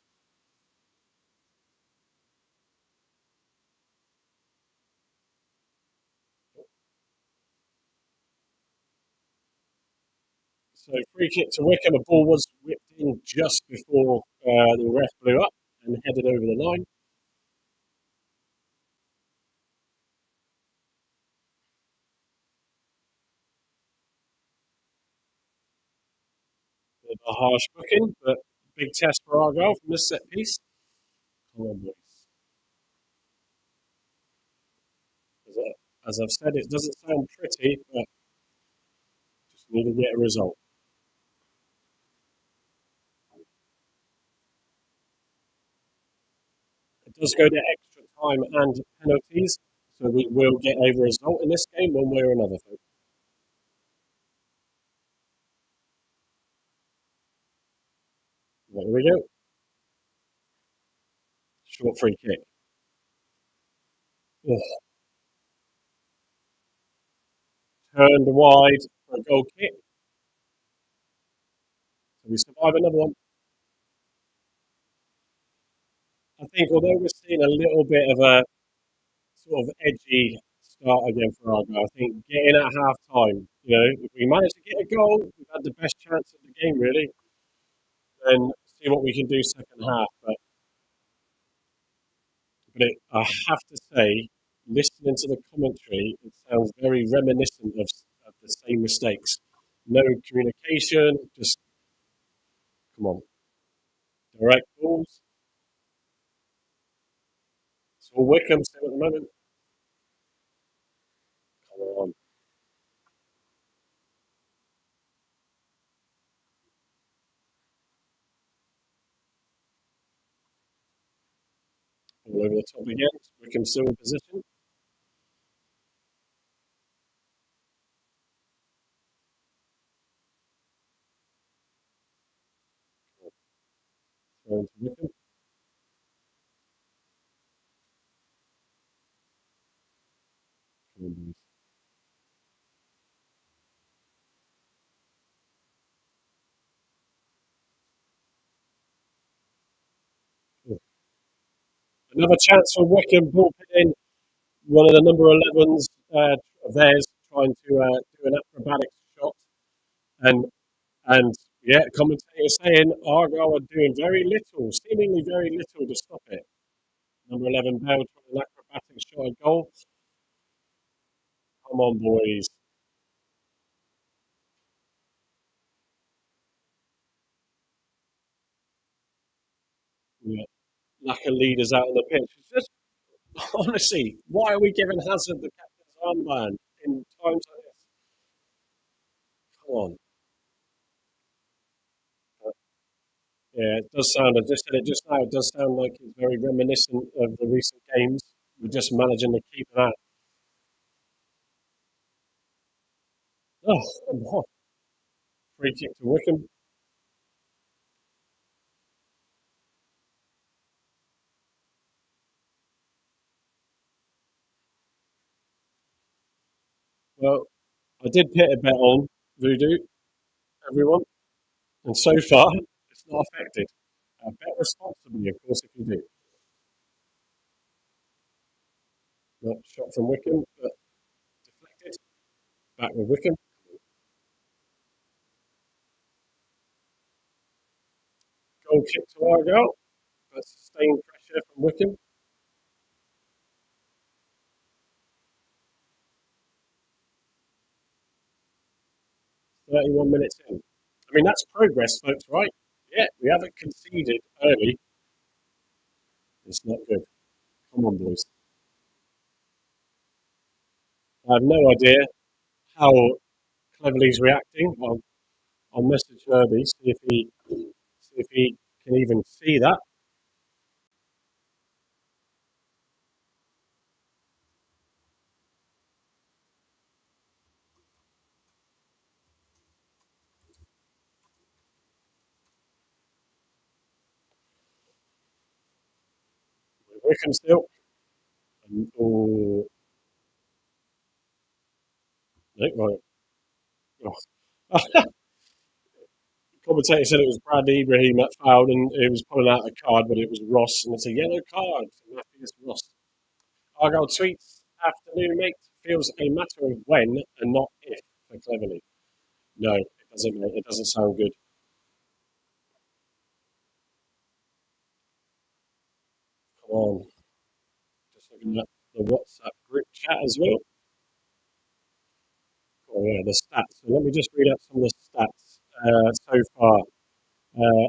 Speaker 1: So free kick to Wycombe. The ball was whipped in just before the ref blew up and headed over the line. Bit of a harsh booking, but big test for Argyle from this set piece. Come on, boys. As I've said, it doesn't sound pretty, but just need to get a result. It does go to extra time and penalties, so we will get a result in this game one way or another, folks. There we go. Short free kick. Ugh. Turned wide for a goal kick. So we survive another one. I think although we're seeing a little bit of a sort of edgy start again for Argyle, I think getting at half time, if we manage to get a goal, we've had the best chance of the game really. Then see what we can do second half. I have to say, listening to the commentary, it sounds very reminiscent of the same mistakes. No communication, just come on, direct balls. It's all Wycombe still at the moment. Come on, all over the top again. Wycombe still in position. Throw into Wycombe. Come on, boys. Another chance for Wycombe. Ball put in. One of the number 11s of theirs trying to do an acrobatic shot. And And yeah, commentator saying Argyle are doing very little, seemingly very little to stop it. Number 11 Bell trying an acrobatic shot at goal. Come on, boys. Yeah. Lack of leaders out on the pitch. It's just, honestly, why are we giving Hazard the captain's armband in times like this? Come on. But, yeah, it does sound, I just said it just now, it does sound like it's very reminiscent of the recent games. We're just managing to keep it out. Oh, come on. Free kick to Wycombe. Well, I did put a bet on Voodoo, everyone. And so far, it's not affected. Bet responsibly, of course, if you do. Not shot from Wycombe, but deflected. Back with Wycombe. Goal kick to Argyle, but sustained pressure from Wycombe. 31 minutes in. I mean, that's progress, folks, right? Yeah, we haven't conceded early. It's not good. Come on, boys. I have no idea how cleverly he's reacting. I'll message Herbie, see if he can even see that. Wycombe still. Oh, no, right. Oh. Commentator said it was Brad Ibrahim that fouled and he was pulling out a card, but it was Ross, and it's a yellow card for Matthias Ross. Argyle tweets, afternoon, mate. Feels a matter of when and not if for Cleverly. No, it doesn't, mate. It doesn't sound good. Come on. Just looking at the WhatsApp group chat as well. Oh, yeah, the stats. So let me just read out some of the stats so far.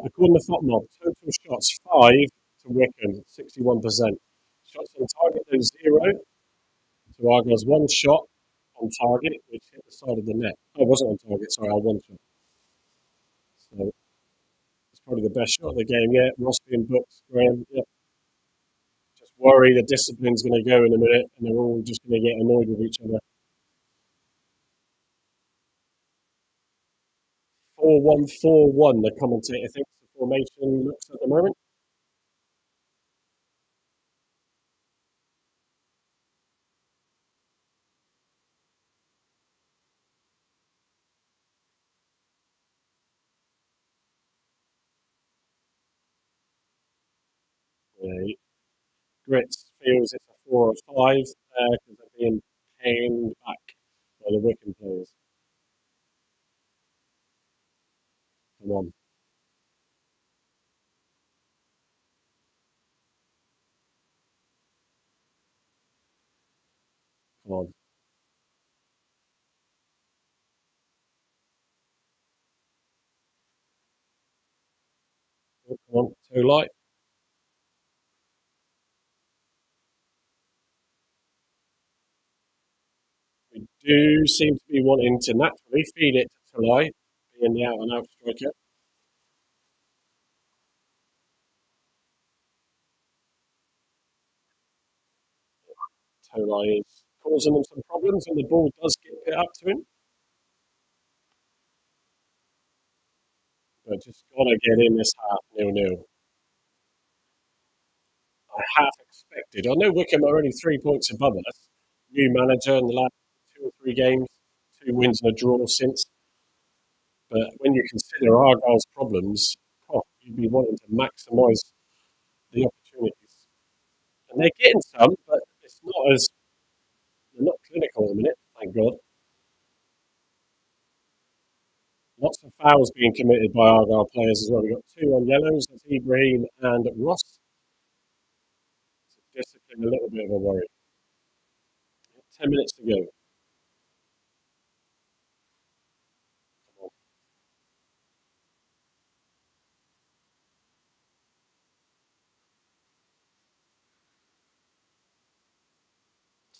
Speaker 1: According to FotMob, total shots 5 to Wycombe, 61%. Shots on target, there's 0. So Argyle's one shot on target, which hit the side of the net. Oh, it wasn't on target, sorry, our one shot. So it's probably the best shot of the game yet. Ross being booked, Graham. Yeah. Just worry the discipline's going to go in a minute and they're all just going to get annoyed with each other. 4-1-4-1, the commentator thinks the formation looks at the moment. Uh, Grits feels it's a 4 or 5 because they're being panned back by the Wycombe players. Come on, come on, come on, too light. We do seem to be wanting to naturally feed it to Tulai, being the out and out striker. Tulai is causing them some problems and the ball does get put up to him. But just got to get in this half 0-0. I half expected. I know Wycombe are only 3 points above us. New manager in the last 2 or 3 games, 2 wins and a draw since. But when you consider Argyle's problems, oh, you'd be wanting to maximise the opportunities. And they're getting some, but it's not as they're not clinical at the minute, thank God. Lots of fouls being committed by Argyle players as well. We've got 2 on yellows, that's Ibrahim and Ross. So discipline, a little bit of a worry. 10 minutes to go.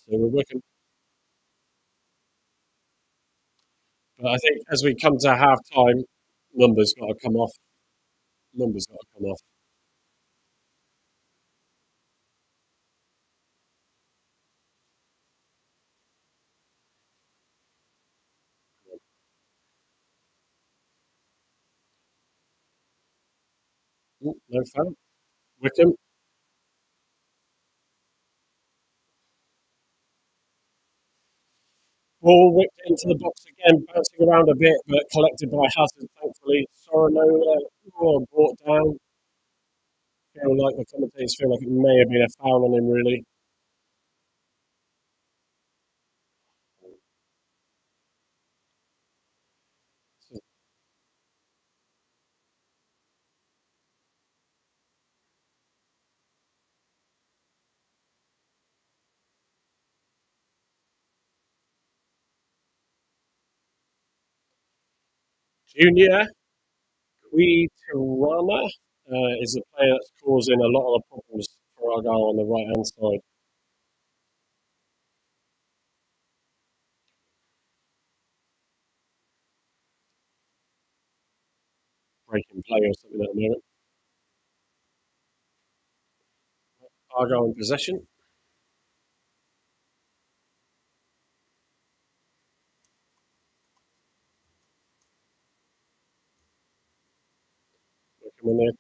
Speaker 1: So we're working. But I think as we come to half time, numbers got to come off. Numbers got to come off. Ooh, no foul. Wickham. Ball whipped into the box again, bouncing around a bit, but collected by Hazard, thankfully. Sorano brought down. Feel like the commentators feel like it may have been a foul on him, really. So, Junior Quitirana is the player that's causing a lot of the problems for Argyle on the right hand side. Breaking play or something at the moment. Argyle in possession. Come on there.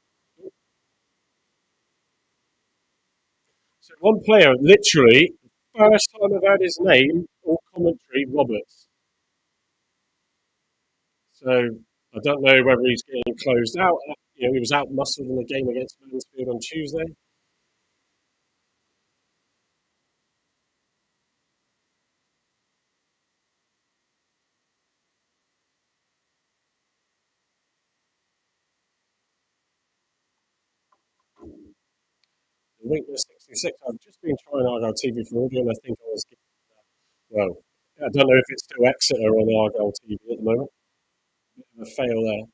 Speaker 1: So one player, literally, first time I've heard his name or commentary, Roberts. So I don't know whether he's getting closed out. You know, he was out muscled in the game against Mansfield on Tuesday. The weakness 66. I've just been trying Argyle TV for audio, and I think I was well. I don't know if it's still Exeter on Argyle TV at the moment. Bit of a fail there.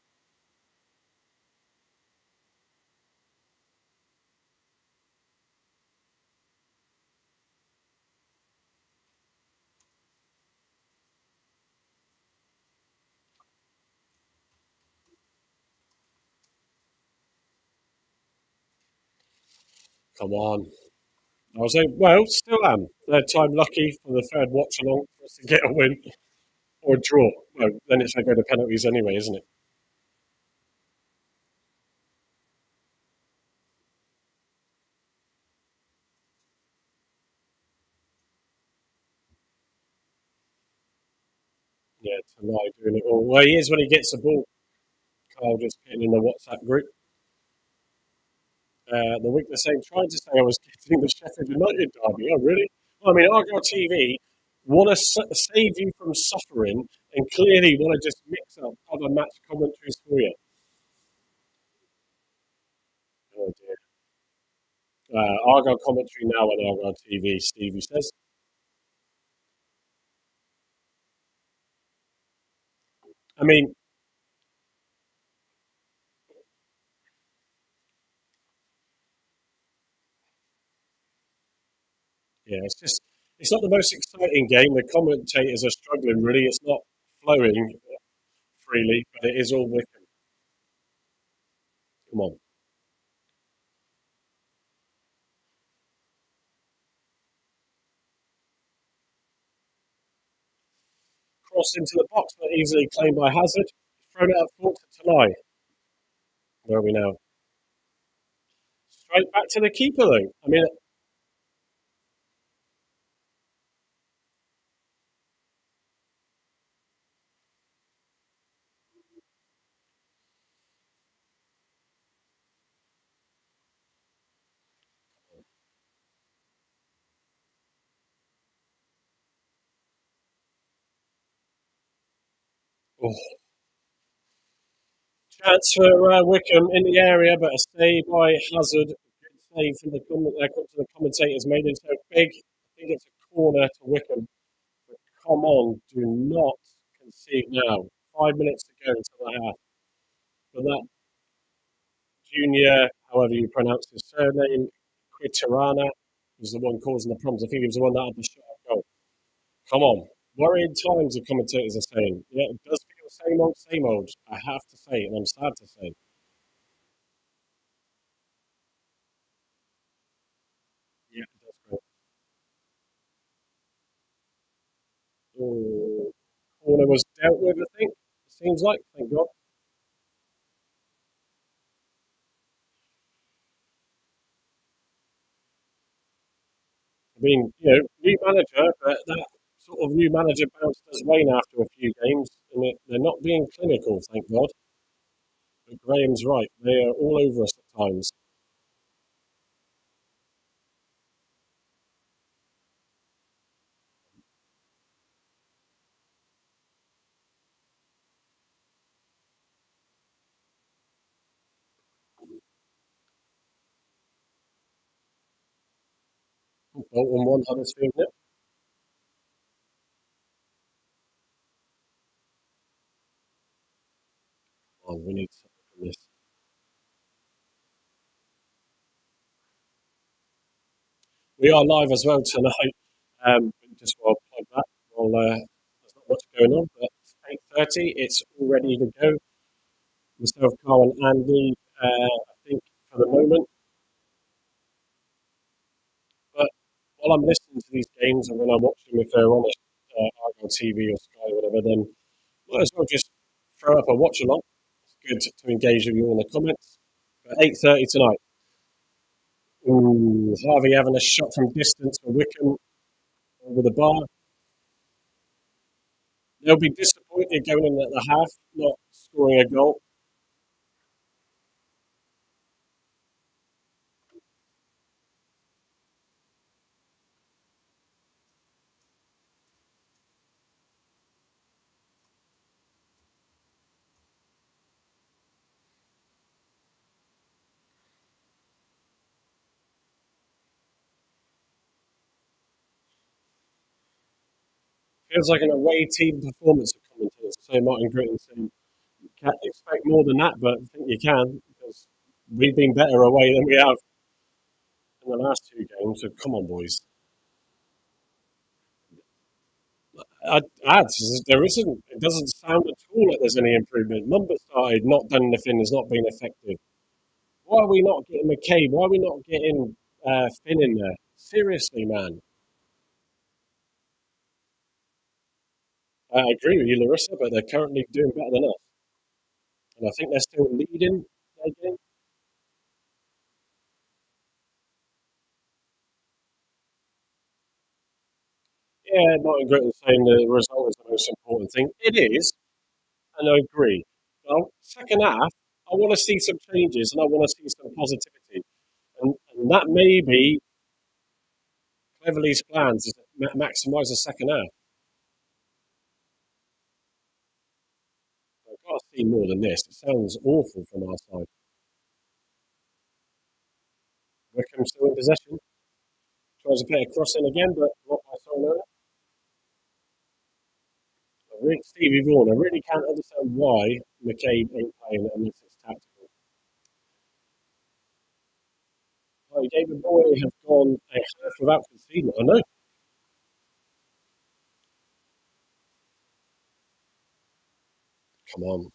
Speaker 1: Come on. I was like, well, still am. Third time lucky for the third watch along for us to get a win or a draw. Well, then it's going to go to penalties anyway, isn't it? Yeah, to lie doing it all. Well, he is when he gets the ball. Carl just putting in the WhatsApp group. The week the same trying to say I was getting the Sheffield United derby. Oh, really? Well, I mean, Argyle TV want to save you from suffering and clearly want to just mix up other match commentaries for you. Oh, dear. Argyle commentary now on Argyle TV, Stevie says. I mean, yeah, it's not the most exciting game. The commentators are struggling, really. It's not flowing freely, but it is all Wycombe. Come on. Cross into the box, not easily claimed by Hazard. Thrown out for to Tanai. Where are we now? Straight back to the keeper, though. I mean, oh, chance for Wycombe in the area, but a save by Hazard. Good save from the commentators made it so big. I think it's a corner to Wycombe. But come on, do not concede now. 5 minutes to go until the half. But that junior, however you pronounce his surname, Quitarana, was the one causing the problems. I think he was the one that had the shot at goal. Come on. Worrying times, the commentators are saying. Yeah, it does feel same old, I have to say, and I'm sad to say. Yeah, it does go. Oh, corner was dealt with, I think. Seems like, thank God. I mean, new manager, but that sort of new manager bounce does wane after a few games, and they're not being clinical, thank God. But Graham's right; they are all over us at times. Bolton won Huddersfield nil. Oh, we need something from this. We are live as well tonight. Just while I plug that, well, there's not much going on, but 8:30, it's all ready to go. Myself, Carl, and Andy, I think for the moment. But while I'm listening to these games and when I watch them, if they're on Argyle TV or Sky or whatever, then might as well just throw up a watch along. It's good to engage with you in the comments. But 8:30 tonight. Ooh, Harvey having a shot from distance for Wycombe over the bar. They'll be disappointed going in at the half, not scoring a goal. Feels like an away team performance of commentators. So Martin Gritton saying you can't expect more than that, but I think you can because we've been better away than we have in the last two games. So come on, boys. Ads, there isn't. It doesn't sound at all like there's any improvement. Number started, not done anything, has not been effective. Why are we not getting McCabe? Why are we not getting Finn in there? Seriously, man. I agree with you, Larissa, but they're currently doing better than us. And I think they're still leading their game. Yeah, Martin Gritton saying the result is the most important thing. It is, and I agree. Well, second half, I want to see some changes and I want to see some positivity. And that may be Cleverly's plans is to maximise the second half. I've got to see more than this. It sounds awful from our side. Wickham still in possession. Tries to play a cross in again, but blocked by someone. Stevie Vaughan, I really can't understand why McCabe ain't playing unless it's tactical. Like David Boy have gone a half without conceding. I know. Come on,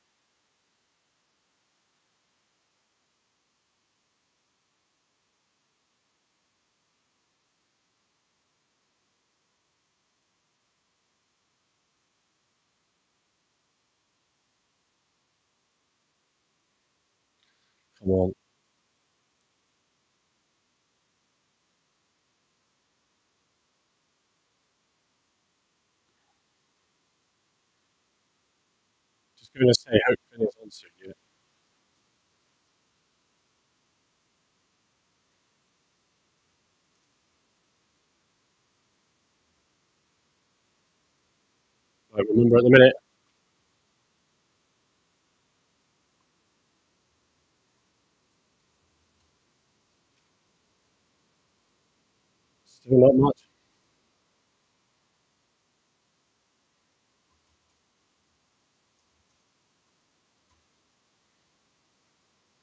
Speaker 1: come on. Just going to say, hope Finn is on soon. Yeah. I remember at the minute, still not much.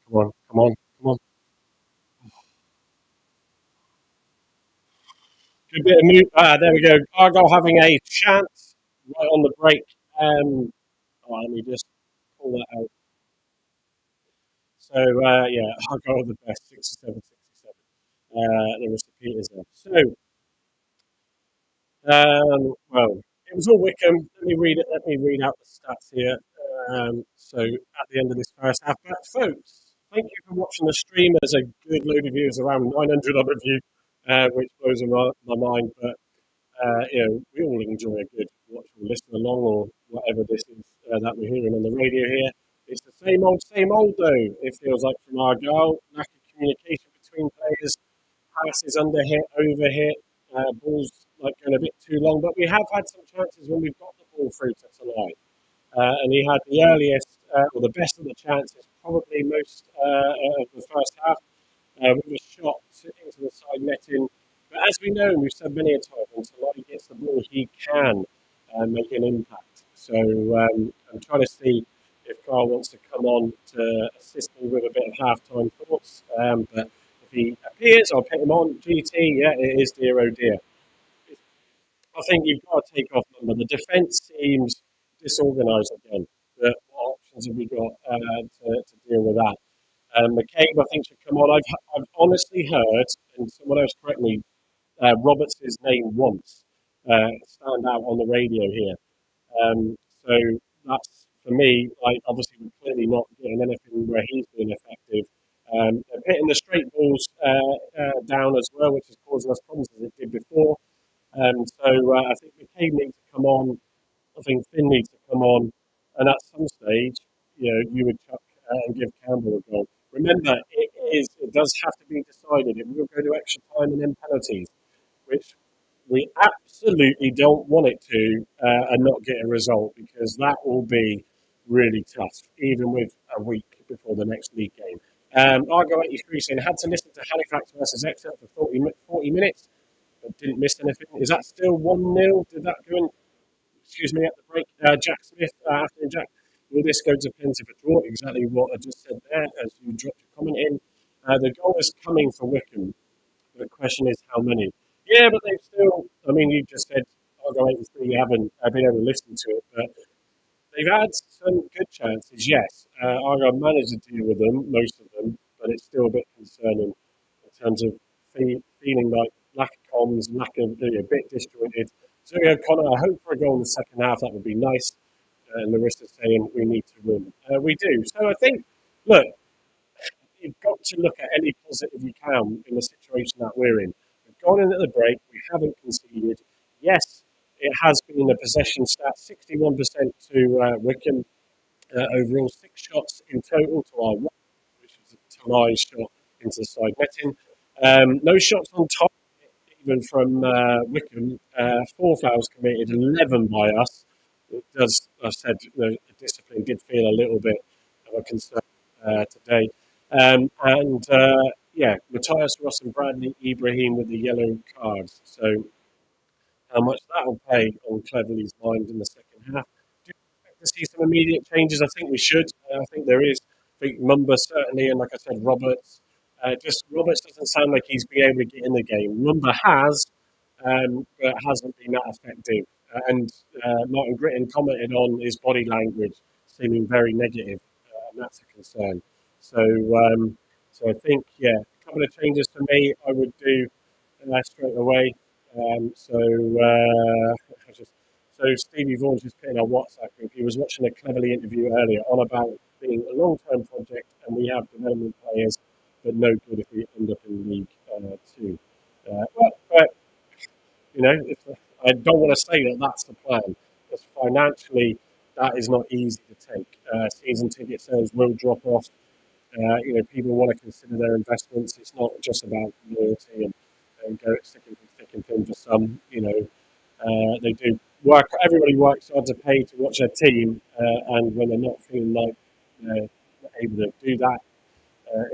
Speaker 1: Come on, come on, come on. Good bit of move. Ah, there we go. Argyle having a chance right on the break. Let me just pull that out. So, yeah, Argyle the best, 67-67. There was the Peters there. So, well, it was all Wickham. Let me read it. Let me read out the stats here. So at the end of this first half, but folks, thank you for watching the stream. There's a good load of views, around 900 odd of you, which blows my mind. But we all enjoy a good watch or listen along or whatever this is that we're hearing on the radio here. It's the same old though. It feels like from Argyle, lack of communication between players, passes under hit, over hit, balls like going a bit too long. But we have had some chances when we've got the ball through to tonight. And he had the earliest or the best of the chances, probably most of the first half, with a shot into the side netting. But as we know, and we've said many a time, when Solari gets the ball, he can make an impact. So I'm trying to see if Carl wants to come on to assist me with a bit of half-time thoughts. But if he appears, I'll put him on. GT, yeah, it is dear oh dear. I think you've got to take off number. The defence seems disorganised again. But what options have we got to deal with that? McCabe, I think, should come on. I've honestly heard, and someone else correct me, Roberts' name once stand out on the radio here. So that's for me. Like obviously, we're clearly not getting anything where he's been effective. They're hitting the straight balls down as well, which is causing us problems as it did before. I think McCabe needs to come on. I think Finn needs to come on, and at some stage, you would chuck and give Campbell a goal. Remember, it does have to be decided. It will go to extra time and then penalties, which we absolutely don't want it to, and not get a result, because that will be really tough, even with a week before the next league game. Argo 83 saying had to listen to Halifax versus Exeter for 40 minutes, but didn't miss anything. Is that still 1-0? Did that go in? Excuse me, at the break. Jack Smith, after Jack, will this go to penalty for draw? Exactly what I just said there, as you dropped your comment in. The goal is coming for Wycombe. The question is how many? Yeah, but they've still. I mean, you just said Argo 83 haven't been able to listen to it, but they've had some good chances. Yes, Argo managed to deal with them, most of them, but it's still a bit concerning in terms of feeling like lack of comms, lack of a bit disjointed. So yeah, Connor, I hope for a goal in the second half. That would be nice. And Larissa's saying we need to win. We do. So I think, look, you've got to look at any positive you can in the situation that we're in. We've gone in at the break, we haven't conceded. Yes, it has been a possession stat, 61% to Wycombe, overall 6 shots in total to our one, which was a Talai shot into the side netting. No shots on top, even from Wycombe. 4 fouls committed, 11 by us. It does, I said, the discipline did feel a little bit of a concern today. Yeah, Matthias, Ross, and Bradley Ibrahim with the yellow cards. So, how much that will pay on Cleverley's mind in the second half? Do you expect to see some immediate changes? I think we should. I think there is. I think Mumba certainly, and like I said, Roberts. Just Roberts doesn't sound like he's been able to get in the game. Mumba has, but hasn't been that effective. Martin Gritton commented on his body language seeming very negative, and that's a concern. So, I think, yeah, a couple of changes for me I would do straight away. Um, so, uh, just, Stevie Vaughan's just put in our WhatsApp group. He was watching a Cleverly interview earlier on about being a long-term project, and we have development players, but no good if we end up in League Two. But if I don't want to say that that's the plan, because financially that is not easy to take. Season ticket sales will drop off. People want to consider their investments. It's not just about loyalty and go sticking thick and thin for some. They do work. Everybody works hard to pay to watch their team, and when they're not feeling like they're able to do that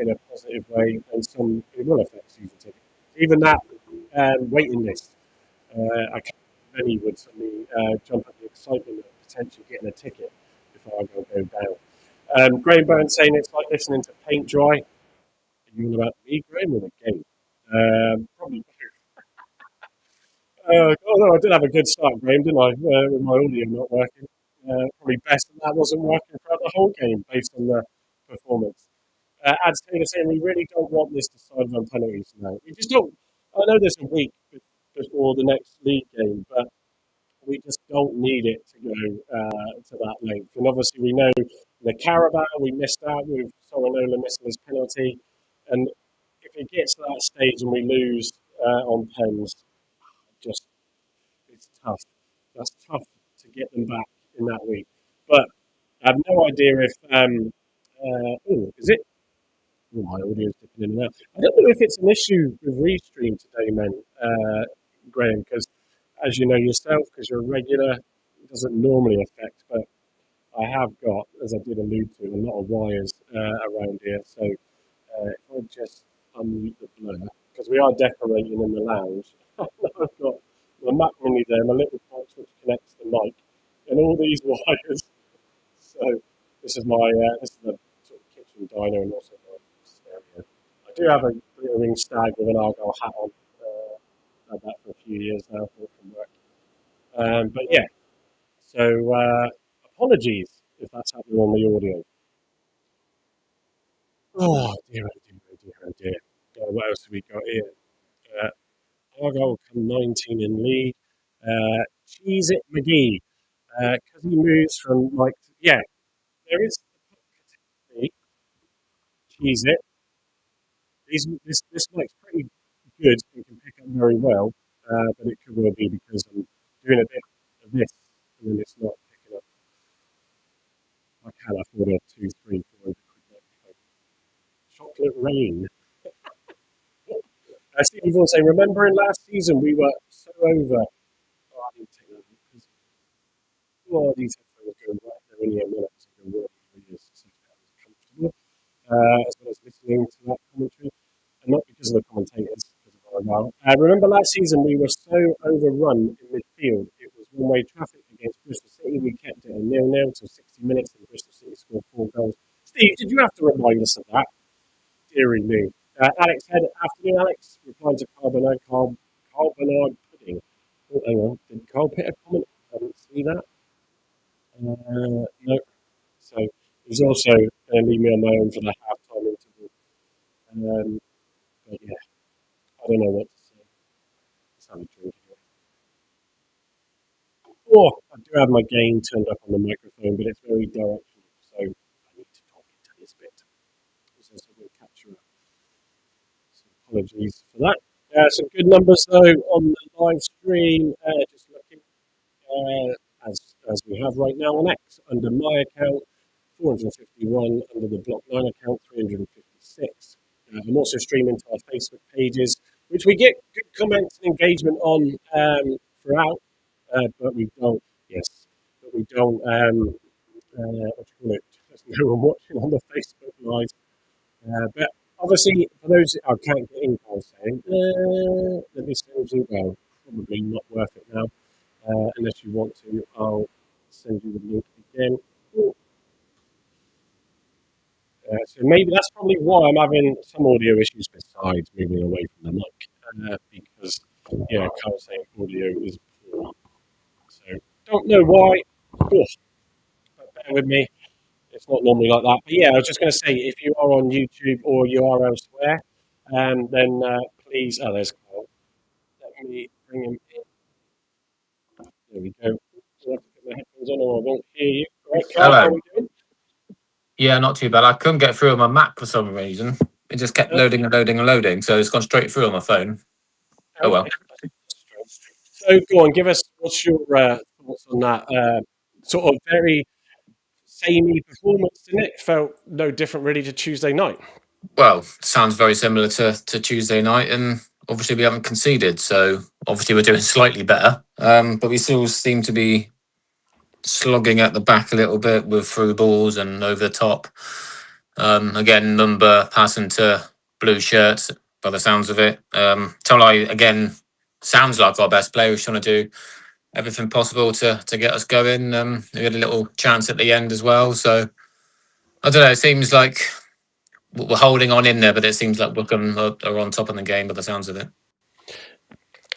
Speaker 1: in a positive way, then some it will affect season tickets. Even that waiting list. I can't many would suddenly jump at the excitement of potentially getting a ticket before I go down. Graham Burns saying it's like listening to paint dry. Are you on about me, Graham, or the game? Probably both. Although I did have a good start, Graham, didn't I? With my audio not working. Probably best that wasn't working throughout the whole game based on the performance. Adds Taylor saying we really don't want this decided on penalties now. We just don't. I know there's a week before the next league game, but we just don't need it to go to that length. And obviously, we know the Carabao we missed out with Sorinola missing his penalty, and if it gets to that stage and we lose on pens, just it's tough. That's tough to get them back in that week. But I have no idea if is it? Oh, my audio's dipping in and out. I don't know if it's an issue with Restream today, man, Graham, because as you know yourself, because you're a regular, it doesn't normally affect, but I have got, as I did allude to, a lot of wires around here. So if I just unmute the blur, because we are decorating in the lounge, I've got my Mac Mini there, my little box which connects the mic, and all these wires. So this is a sort of kitchen diner and also my stereo. I do have a glittering stag with an Argyle hat on. Had that for a few years now from work. But yeah, so apologies if that's happening on the audio. Oh dear, oh dear, oh dear, oh dear. What else have we got here? Argyle come 19 in lead. Cheese it McGee. Because he moves from yeah, there is cheese it. This mic's pretty good and can pick up very well, but it could well be because I'm doing a bit of this and then it's not picking up. I can't afford a 2, 3, 400 quid microphone. Chocolate rain. Steve Vaughan saying, remember in last season we were so over. Oh, I didn't take that because these headphones go right there in the end minutes and go right through years. So it's comfortable. As well as listening to that commentary, and not because of the commentators, because of Argyle. Remember last season we were so overrun in midfield. It was one-way traffic against Bristol City. We kept it a 0-0 till 60 minutes, and Bristol City scored 4 goals. Steve, did you have to remind us of that? Deary me. Alex said, afternoon, Alex, replying to Carl Bernard pudding. Oh, hang on. Did Carl put a comment? I didn't see that. No. So he's also going to leave me on my own for the half-time interval. But yeah, I don't know what to say. Let's have a drink anyway. Oh, I do have my gain turned up on the microphone, but it's very directional, so I need to talk into this bit. It's also going to capture up. So apologies for that. Some good numbers though on the live stream. Just looking as we have right now on X under my account, 451 under the Block 9 account, 356. I'm also streaming to our Facebook pages, which we get good comments and engagement on throughout, but we don't. Yes, but we don't. What do you call it? There's no one watching on the Facebook live. But obviously, for those I can't get in, Carl saying, let me send you. Well, probably not worth it now, unless you want to. I'll send you the link again. So maybe that's probably why I'm having some audio issues besides moving away from the mic, because yeah, Carl's saying audio is poor. So don't know why. Oh, but bear with me. It's not normally like that. But yeah, I was just going to say, if you are on YouTube or you are elsewhere, then please. Oh, there's Carl. Let me bring him in. There we go. I'll have to put my headphones on, or I won't hear you. All right, Carl, how are
Speaker 2: Hello.
Speaker 1: we doing?
Speaker 2: Yeah, not too bad. I couldn't get through on my Mac for some reason. It just kept loading and loading and loading, so it's gone straight through on my phone. Oh well.
Speaker 1: Okay. So go on, give us what's your thoughts on that sort of very samey performance, didn't it? Felt no different really to Tuesday night.
Speaker 2: Well, sounds very similar to Tuesday night, and obviously we haven't conceded, so obviously we're doing slightly better. But we still seem to be slogging at the back a little bit with through balls and over the top. Again, number passing to blue shirts by the sounds of it. Tolai again sounds like our best player. He's trying to do everything possible to get us going. We had a little chance at the end as well. So I don't know. It seems like we're holding on in there, but it seems like Wycombe are on top of the game by the sounds of it.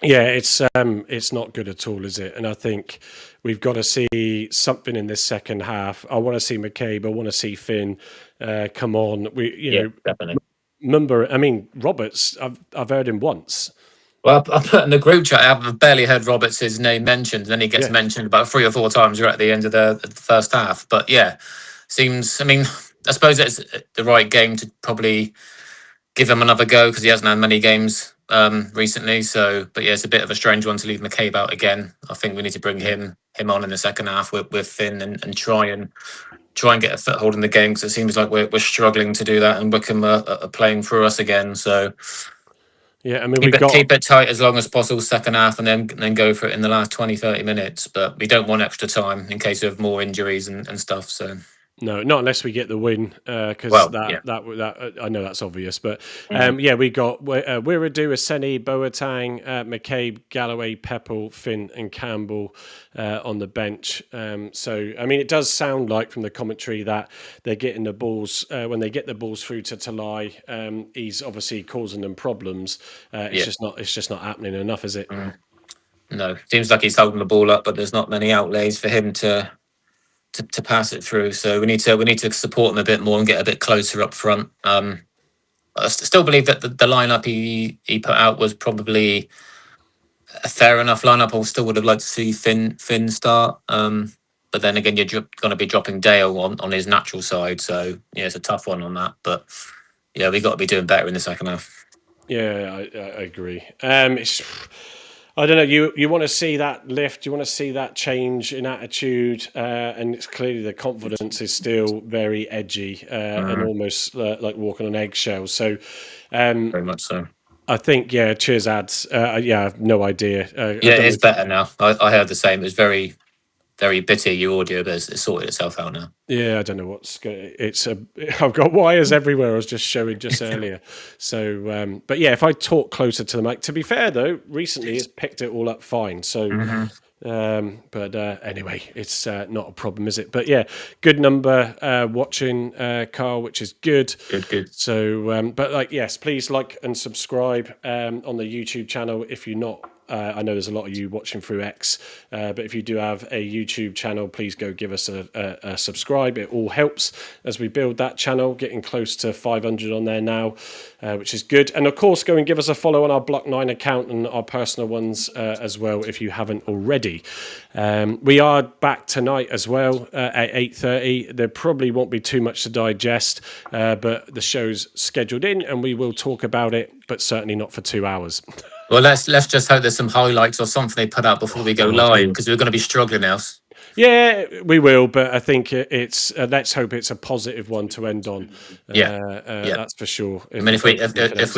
Speaker 1: Yeah, it's not good at all, is it? And I think we've got to see something in this second half. I want to see McCabe. I want to see Finn come on.
Speaker 2: Definitely.
Speaker 1: Remember, I mean, Roberts. I've heard him once.
Speaker 2: Well, I put in the group chat. I've barely heard Roberts' name mentioned. Then he gets
Speaker 1: Yeah,
Speaker 2: mentioned about 3 or 4 times right at the end of the first half. But yeah, seems. I mean, I suppose it's the right game to probably give him another go because he hasn't had many games recently. So, but yeah, it's a bit of a strange one to leave McCabe out again. I think we need to bring him on in the second half with Finn and try and get a foothold in the game because it seems like we're struggling to do that, and Wickham are playing through us again. So
Speaker 1: yeah. I mean, we've got
Speaker 2: keep it tight as long as possible second half, and then go for it in the last 20-30 minutes. But we don't want extra time in case of more injuries and stuff. So.
Speaker 1: no, not unless we get the win, because
Speaker 2: Well, yeah.
Speaker 1: that I know that's obvious, but
Speaker 2: Mm.
Speaker 1: yeah, we got Wiradu, Aseni, Boateng, McCabe, Galloway, Peppel, Finn, and Campbell on the bench. So I mean, it does sound like from the commentary that they're getting the balls when they get the balls through to Talai. He's obviously causing them problems. It's just not happening enough, is it?
Speaker 2: Mm. No, seems like he's holding the ball up, but there's not many outlays for him to pass it through. So we need to support him a bit more and get a bit closer up front. I still believe that the lineup he put out was probably a fair enough lineup. I still would have liked to see Finn start. But then again, you're going to be dropping Dale on his natural side. So yeah, it's a tough one on that. But Yeah, we got to be doing better in the second half.
Speaker 1: Yeah, I agree. I don't know. You want to see that lift. You want to see that change in attitude, and it's clearly the confidence is still very edgy and almost like walking on eggshells. So,
Speaker 2: Very much so.
Speaker 1: I think cheers ads. Yeah, I have no idea. I
Speaker 2: Yeah, it
Speaker 1: don't
Speaker 2: is
Speaker 1: know.
Speaker 2: better now. I heard the same. It was very, very bitter, your audio, but it's sorted itself out now.
Speaker 1: Yeah, I don't know what's going. It's a. I've got wires everywhere. I was just showing just earlier. So, but yeah, if I talk closer to the mic. To be fair though, recently it's picked it all up fine. So, but anyway, it's not a problem, is it? But yeah, good number watching, Carl, which is good.
Speaker 2: Good.
Speaker 1: So, but like, yes, please like and subscribe on the YouTube channel if you're not. I know there's a lot of you watching through X, but if you do have a YouTube channel, please go give us a subscribe. It all helps as we build that channel, getting close to 500 on there now, which is good. And of course, go and give us a follow on our Block 9 account and our personal ones as well if you haven't already. We are back tonight as well at 8:30. There probably won't be too much to digest, but the show's scheduled in and we will talk about it, but certainly not for 2 hours.
Speaker 2: Well, let's just hope there's some highlights or something they put out before we go live, because we're going to be struggling else.
Speaker 1: Yeah, we will, but I think it's let's hope it's a positive one to end on.
Speaker 2: Yeah.
Speaker 1: That's for sure.
Speaker 2: I mean, if we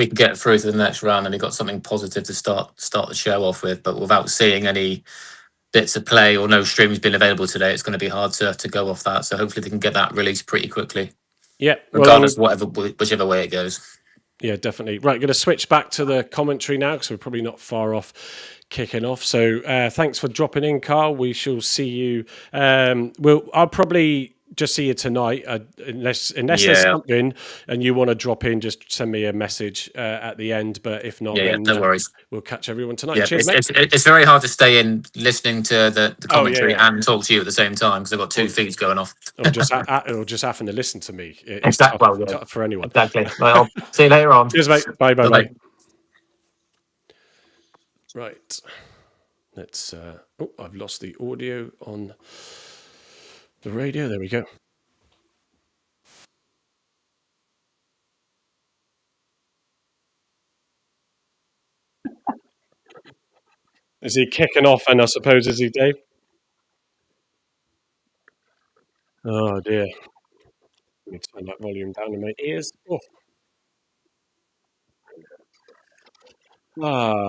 Speaker 2: can get through to the next round and we got something positive to start the show off with, but without seeing any bits of play or no streams being available today, it's going to be hard to go off that. So hopefully they can get that released pretty quickly,
Speaker 1: Yeah,
Speaker 2: regardless of whichever way it goes.
Speaker 1: Yeah, definitely. Right, going to switch back to the commentary now because we're probably not far off kicking off. So thanks for dropping in, Carl. We shall see you. I'll probably just see you tonight, unless there's something and you want to drop in. Just send me a message at the end. But if not, then
Speaker 2: no worries.
Speaker 1: We'll catch everyone tonight.
Speaker 2: Yeah,
Speaker 1: Cheers, mate.
Speaker 2: it's very hard to stay in listening to the commentary and talk to you at the same time because I've got two feeds going off.
Speaker 1: Or just having to listen to me. It's tough for anyone.
Speaker 2: Exactly. Well, see you later on.
Speaker 1: Cheers, mate. Bye.
Speaker 2: Bye.
Speaker 1: Right. Let's. I've lost the audio on the radio. There we go. Is he kicking off? And I suppose is he, Dave? Oh dear. Let me turn that volume down in my ears.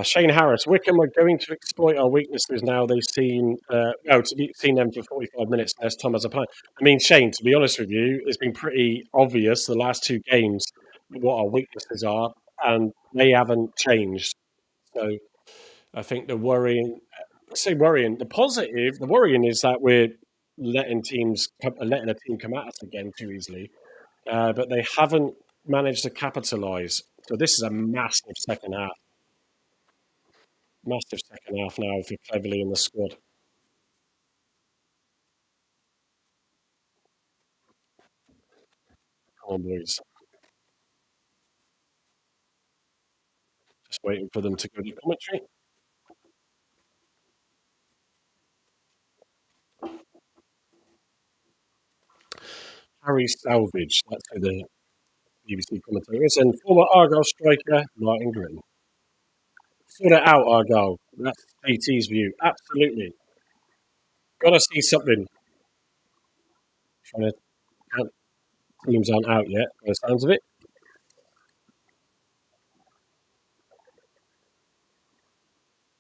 Speaker 1: Shane Harris. Wycombe are going to exploit our weaknesses now. They've seen seen them for 45 minutes. There's Tom as a plan. I mean, Shane, to be honest with you, it's been pretty obvious the last two games what our weaknesses are, and they haven't changed. So I think the worrying, the worrying is that we're letting a team come at us again too easily, but they haven't managed to capitalise. So this is a massive second half. Massive second half now for Cleverly in the squad. Come on, boys. Just waiting for them to go to commentary. Harry Salvage, that's who the BBC commentator is, and former Argyle striker Martin Grin. Sort it out, Argyle. That's JT's view. Absolutely. Got to see something. Trying to teams aren't out yet, by the sounds of it.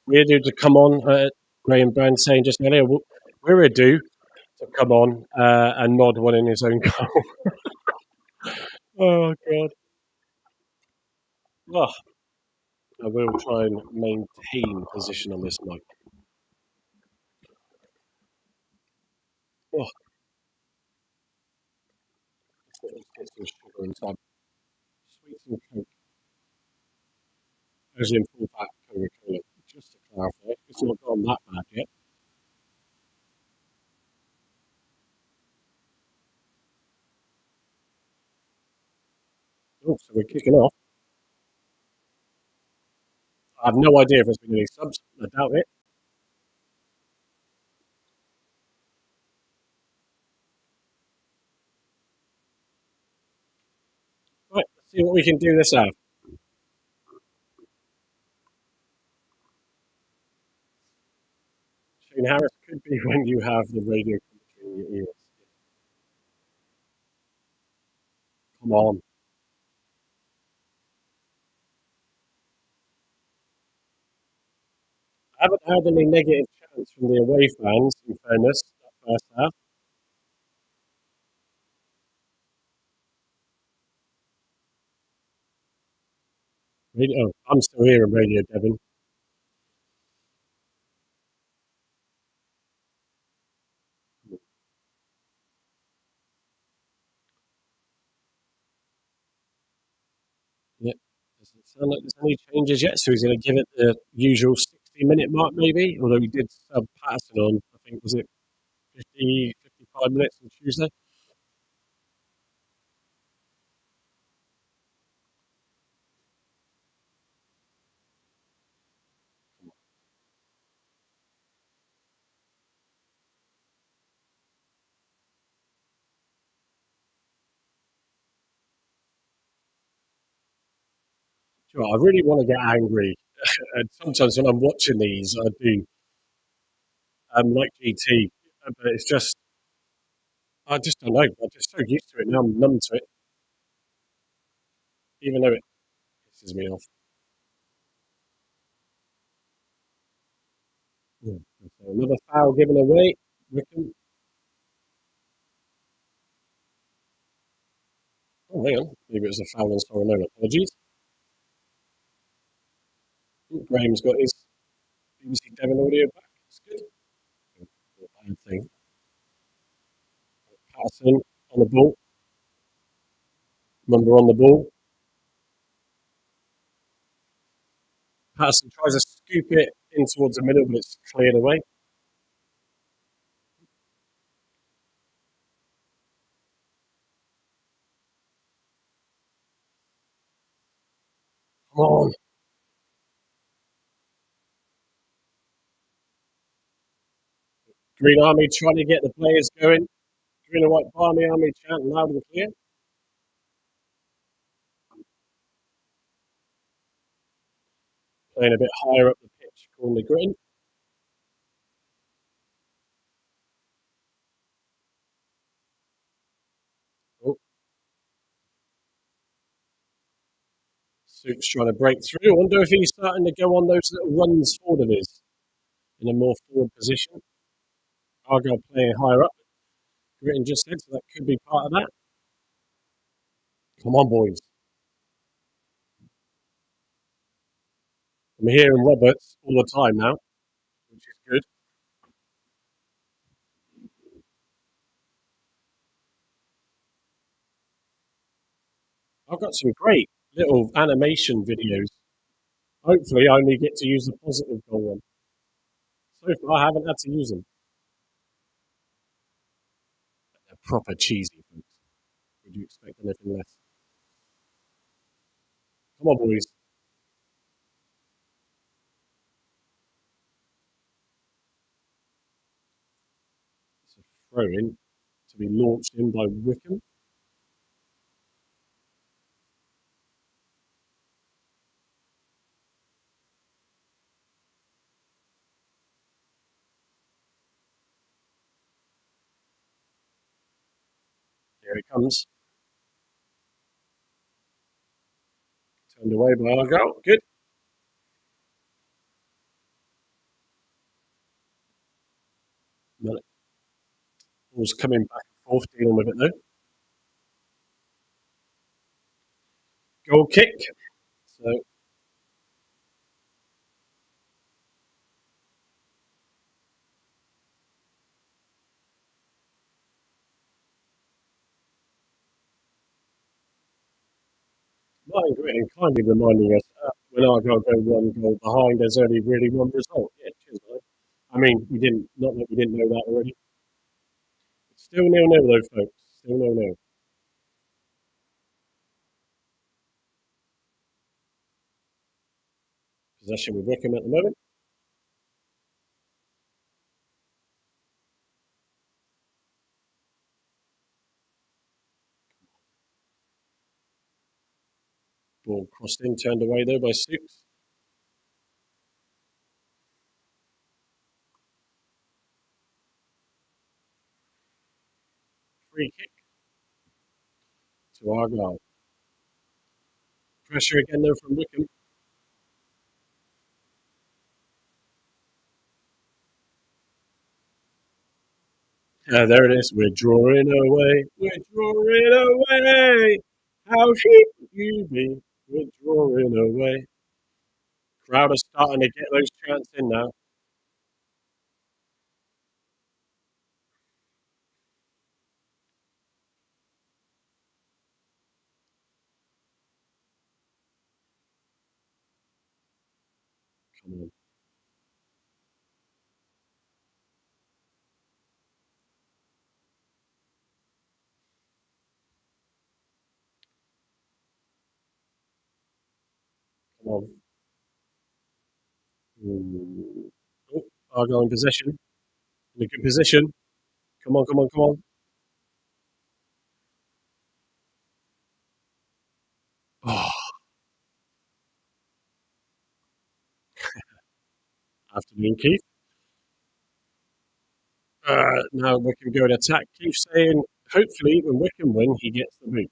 Speaker 1: We're due to come on. Graham Brown saying just earlier, we're due to come on and nod one in his own goal. Oh, God. Oh, I will try and maintain position on this mic. Oh, let's get some sugar inside. Sweet and Coke. As in full fat Coca-Cola. Just to clarify, it's not gone that bad yet. Oh, so we're kicking off. I have no idea if there's been any subs. I doubt it. Right, let's See what we can do this out. Shane Harris could be when you have the radio commentary in your ears. Come on. I haven't had any negative chants from the away fans, in fairness, that first half. Radio, oh, I'm still here in Radio Devon. Yeah. Doesn't sound like there's any changes yet, so he's going to give it the usual 60-minute mark, maybe. Although he did sub Patterson on, I think, was it 50, 55 minutes on Tuesday? Sure, I really want to get angry. And sometimes when I'm watching these, I do. Like GT, but it's just, I just don't know. I'm just so used to it now. I'm numb to it, even though it pisses me off. Yeah. So another foul given away. Wycombe. Oh, hang on. Maybe it was a foul on Sorinola. Apologies. Graham's got his BBC Devon audio back. That's good. Not a bad thing. Patterson on the ball. Mumber on the ball. Patterson tries to scoop it in towards the middle, but it's cleared away. Come on. Green Army trying to get the players going. Green and White Barmy Army chant loud and clear. Playing a bit higher up the pitch, calling the Green. Oh, Soup's trying to break through. I wonder if he's starting to go on those little runs forward of his in a more forward position. Argyle playing higher up. Gritton just said, so that could be part of that. Come on, boys. I'm hearing Roberts all the time now, which is good. I've got some great little animation videos. Hopefully, I only get to use the positive goal one. So far, I haven't had to use them. They're proper cheesy, folks. Would you expect anything less? Come on, boys. It's a throw in to be launched in by Wycombe. Here it comes. Turned away by Argyle. Good. Ball's coming back and forth, dealing with it though. Goal kick. So Martin Gritton kindly reminding us when Argyle go one goal behind, there's only really one result. Yeah, cheers, mate. I mean, we didn't, not that we didn't know that already. It's still nil-nil though, folks. Still nil-nil. Possession with Wycombe at the moment. Ball crossed in, turned away though by Stoops. Free kick to Argyle. Pressure again though from Wycombe. There it is. We're drawing away. We're drawing away. How should you be? We're drawing away. Crowd are starting to get those chants in now. Come on, come on. Ooh. Oh, Argyle in possession. In a good position. Come on, come on, come on. Oh, afternoon, Keith. Now Wycombe go to attack. Keith saying, hopefully, when Wycombe win, he gets the boot.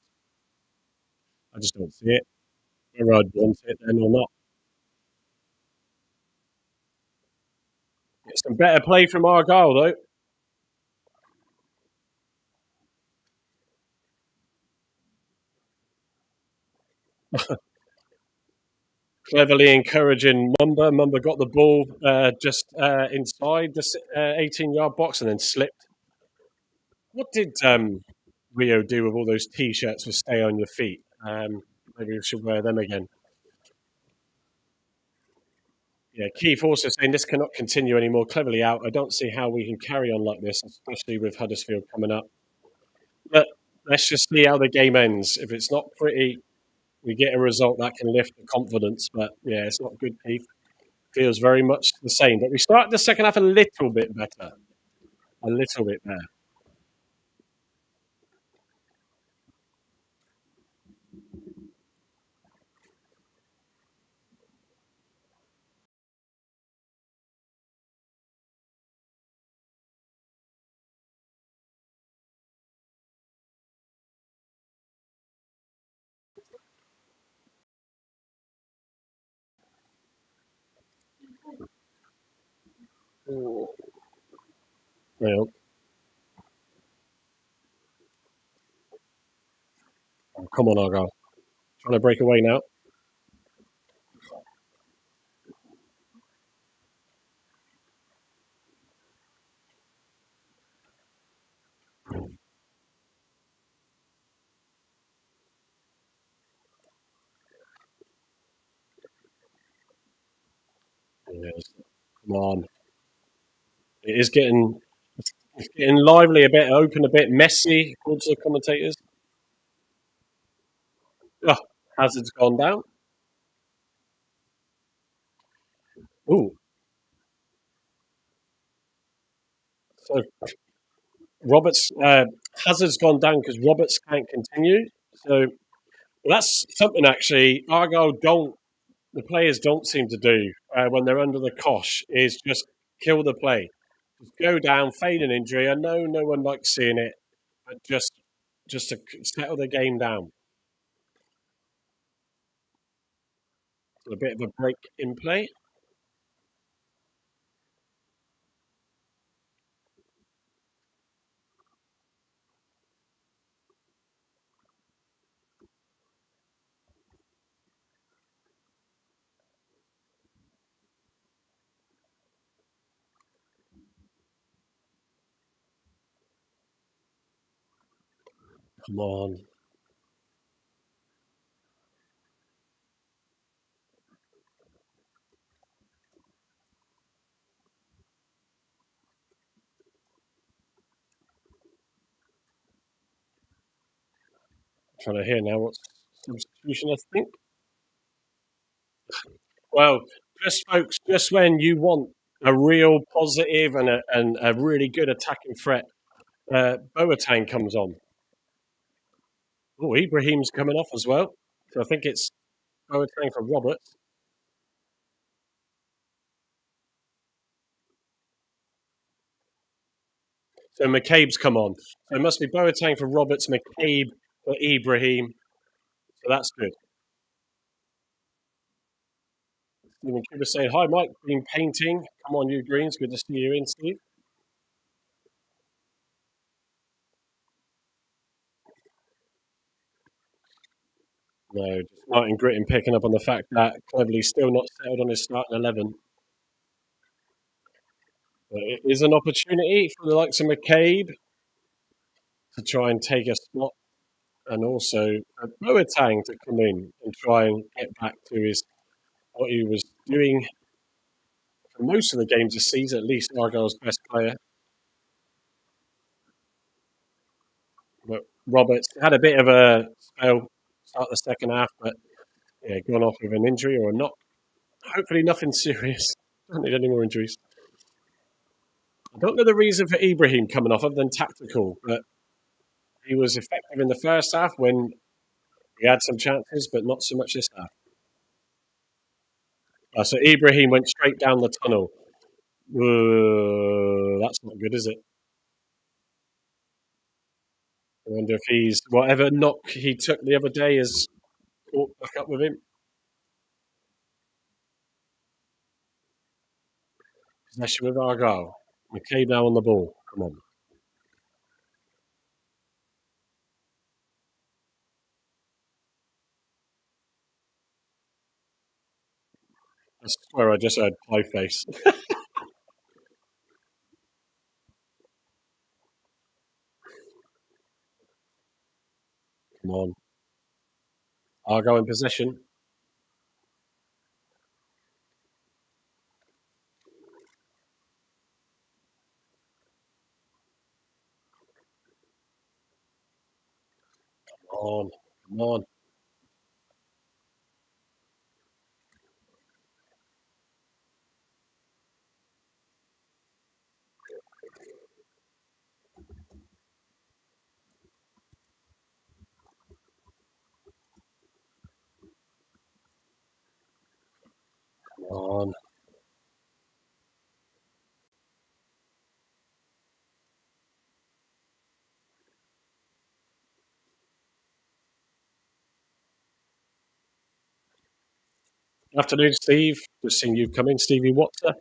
Speaker 1: I just don't see it. Whether I'd want it then or not. Get some better play from Argyle, though. Cleverly encouraging Mumba. Mumba got the ball just inside the 18-yard box and then slipped. What did Rio do with all those T-shirts for "Stay on your feet"? Maybe we should wear them again. Yeah, Keith also saying this cannot continue anymore. Cleverly out. I don't see how we can carry on like this, especially with Huddersfield coming up. But let's just see how the game ends. If it's not pretty, we get a result that can lift the confidence. But yeah, it's not good, Keith. Feels very much the same. But we started the second half a little bit better. A little bit better. Well, oh, come on, Argyle. Trying to break away now. Yes. Come on. It is getting lively a bit, open a bit, messy, according to the commentators. Oh, Hazard's gone down. Ooh, so Roberts Hazard's gone down because Roberts can't continue. So that's something actually Argyle don't. The players don't seem to do when they're under the cosh is just kill the play, just go down, fade an injury. I know no one likes seeing it, but just to settle the game down. A bit of a break in play. Come on. Trying to hear now what's substitution, I think. Well, just folks, just when you want a real positive and a really good attacking threat, Boateng comes on. Oh, Ibrahim's coming off as well. So I think it's Boateng for Roberts. So McCabe's come on. So it must be Boateng for Roberts, McCabe for Ibrahim. So that's good. Stephen Cooper saying, "Hi, Mike. Green painting. Come on, you Greens. Good to see you in, Steve." No, just Martin Gritton picking up on the fact that Cleverley's still not settled on his starting 11. But it is an opportunity for the likes of McCabe to try and take a spot, and also for Boateng to come in and try and get back to his what he was doing for most of the games this season, at least Argyle's best player. But Roberts had a bit of a spell start the second half, but yeah, gone off with an injury or a knock. Hopefully nothing serious. Don't need any more injuries. I don't know the reason for Ibrahim coming off other than tactical, but he was effective in the first half when he had some chances, but not so much this half. So Ibrahim went straight down the tunnel. That's not good, is it? I wonder if he's whatever knock he took the other day has caught back up with him. Possession with Argyle. McCabe now on the ball. Come on. I swear I just heard pie face. Come on. Argyle in possession. Come on. Come on. Come on. Afternoon, Steve. Just seeing you come in, Stevie Watson.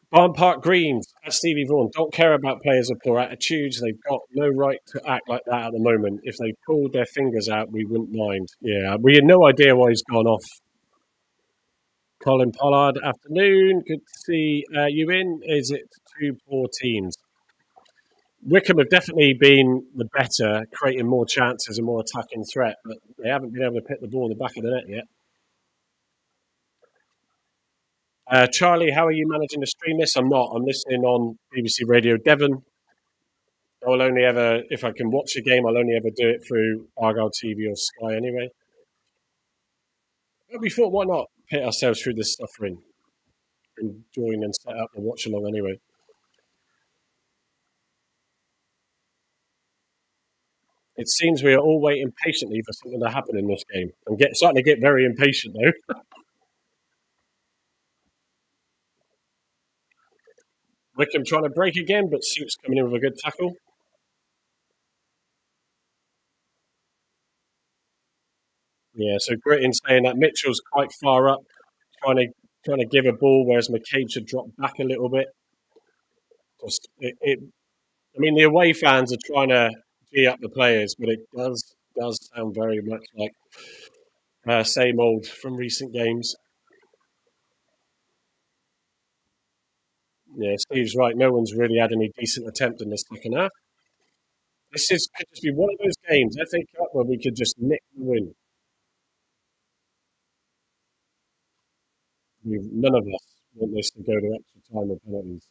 Speaker 1: Barn Park Greens, as Stevie Vaughan, don't care about players with poor attitudes. They've got no right to act like that at the moment. If they pulled their fingers out, we wouldn't mind. Yeah, we had no idea why he's gone off. Colin Pollard, afternoon. Good to see you in. Is it two poor teams? Wycombe have definitely been the better, creating more chances and more attacking threat, but they haven't been able to put the ball in the back of the net yet. Charlie, how are you managing to stream this? I'm not. I'm listening on BBC Radio Devon. I will only ever, if I can watch a game, I'll only ever do it through Argyle TV or Sky anyway. But we thought, why not pit ourselves through this suffering and join and set up and watch along anyway? It seems we are all waiting patiently for something to happen in this game. I'm starting to get very impatient though. Wycombe trying to break again, but Suits coming in with a good tackle. Yeah, so Grittin saying that Mitchell's quite far up, trying to give a ball, whereas McCabe should drop back a little bit. I mean, the away fans are trying to gee up the players, but it does sound very much like same old from recent games. Yeah, Steve's right. No one's really had any decent attempt in the second half. Could just be one of those games, FA Cup, where we could just nick the win. None of us want this to go to extra time or penalties.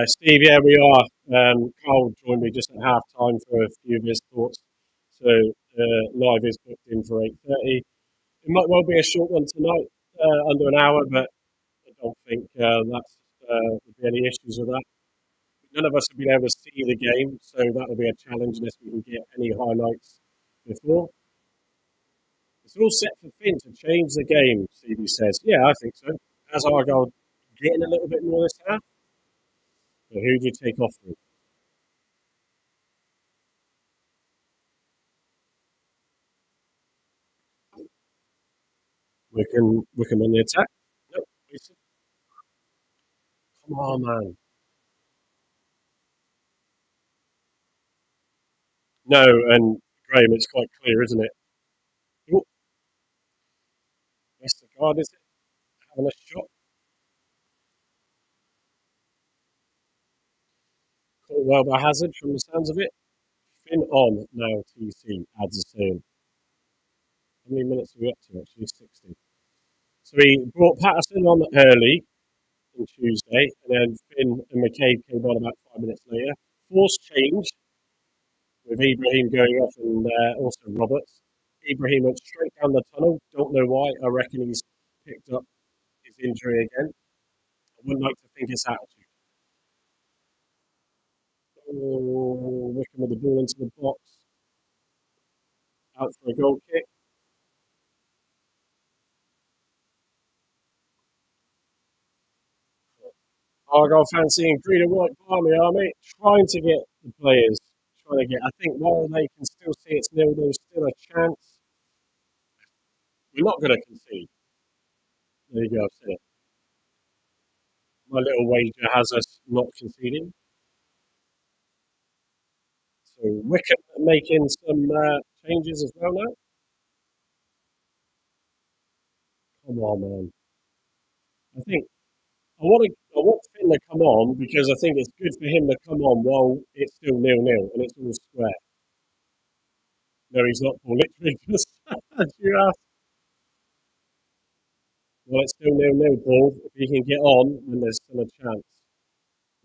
Speaker 1: Steve, yeah, we are. Carl joined me just at half time for a few of his thoughts. So live is booked in for 8:30. It might well be a short one tonight, under an hour, but I don't think that's would be any issues with that. None of us have been able to see the game, so that will be a challenge unless we can get any highlights before. It's all set for Finn to change the game, Stevie says. Yeah, I think so. As Argyle getting a little bit more this half. So who do you take off with? Wickham on the attack. Nope. Come on, man. No, and Graham, it's quite clear, isn't it? Oh, Westergaard, is it? Having a shot. Caught well by Hazard from the sounds of it. Finn on now, TC adds a turn. How many minutes are we up to, actually? 60. So he brought Patterson on early on Tuesday, and then Finn and McCabe came on about 5 minutes later. Forced change with Ibrahim going off and also Roberts. Ibrahim went straight down the tunnel. Don't know why. I reckon he's picked up his injury again. I wouldn't like to think it's attitude. Oh, Wickham with the ball into the box. Out for a goal kick. Argyle fancying green and white Barmy Army, trying to get the players, trying to get. I think while they can still see it's nil, there's still a chance. We're not going to concede. There you go, I've said it. My little wager has us not conceding. So Wickham making some changes as well now. Come on, man. I think I want Finn to come on because I think it's good for him to come on while it's still 0-0 and it's all square. No, he's not. Paul. Literally just you asked. Well, it's still 0-0, Paul. If he can get on, then there's still a chance.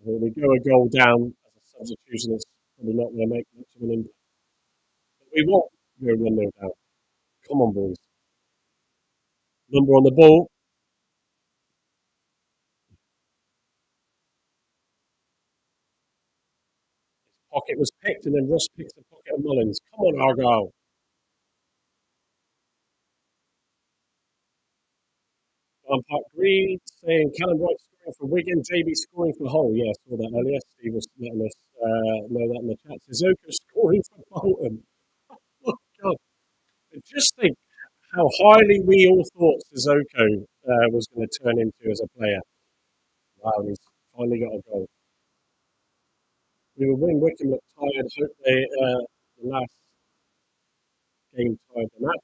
Speaker 1: If we go a goal down as a substitution, it's probably not going to make much of an impact. But we won't go 1-0 down. Come on, boys. Number on the ball. Pocket was picked, and then Ross picks the pocket of Mullins. Come on, Argyle. Park Green saying Callum White scoring for Wigan, JB scoring for Hull. Yeah, I saw that earlier. Steve was letting us know that in the chat. Sissoko scoring for Bolton. Oh, God. Just think how highly we all thought Sissoko was going to turn into as a player. Wow, he's finally got a goal. We will win. Wickham look tired. Hope the last game tired them out.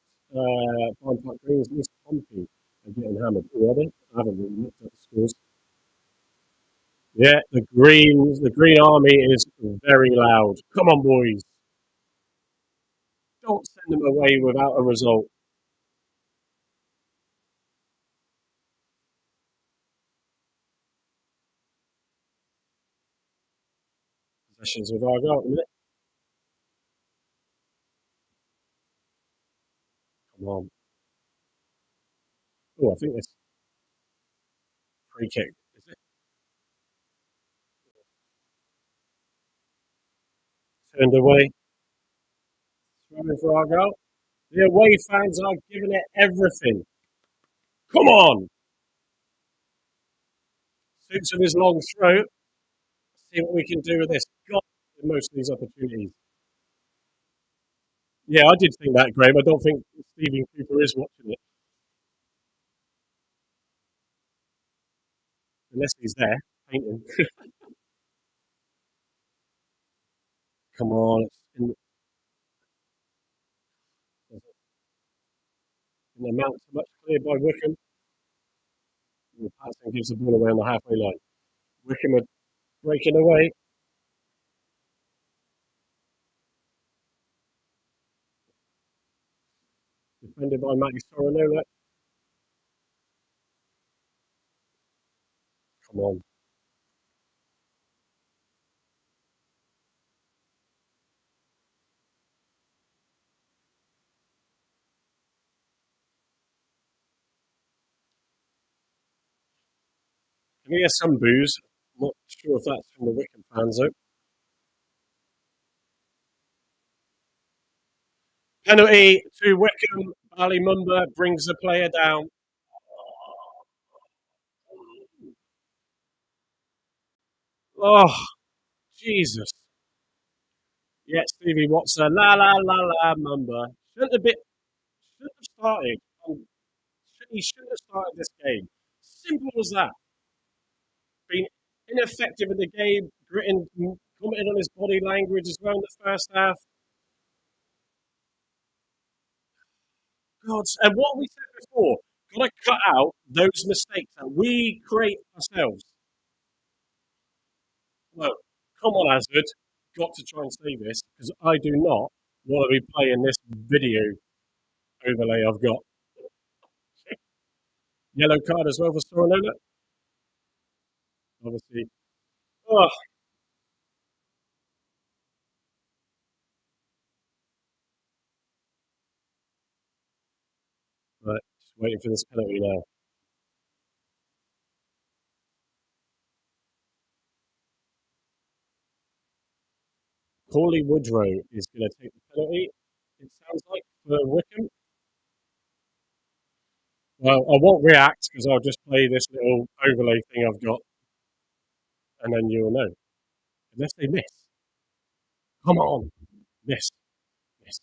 Speaker 1: Park Green's East Pompey are getting hammered. Who are they? I haven't really looked at the scores. Yeah, the Green Army is very loud. Come on, boys. Don't send them away without a result. Possessions with Argyle at the minute. Come on. Oh, I think this free kick. Is it turned away? Throwing for Argyle. The away fans are giving it everything. Come on. Suits of his long throw. See what we can do with this. God, most of these opportunities. Yeah, I did think that, Graham. I don't think Stephen Cooper is watching it. Unless he's there, painting. Come on. In the amount so much cleared by Wickham. And Patson gives the ball away on the halfway line. Wickham are breaking away. Defended by Matty Soranola. Come on. Can we hear some boos? I'm not sure if that's from the Wickham fans, though. Penalty to Wickham Ali Mumba brings the player down. Oh, Jesus. Yeah, Stevie Watson. La la la la Mumba. Shouldn't have started. He shouldn't have started this game. Simple as that. Been ineffective in the game, gritting, commented on his body language as well in the first half. God, and what we said before, got to cut out those mistakes that we create ourselves. Well, come on, Hazard, got to try and save this because I do not want to be playing this video overlay I've got. Yellow card as well for Soranola, obviously. Oh, right, just waiting for this penalty now. Corley Woodrow is going to take the penalty. It sounds like for Wycombe. Well, I won't react because I'll just play this little overlay thing I've got, and then you'll know. Unless they miss. Come on, miss, miss,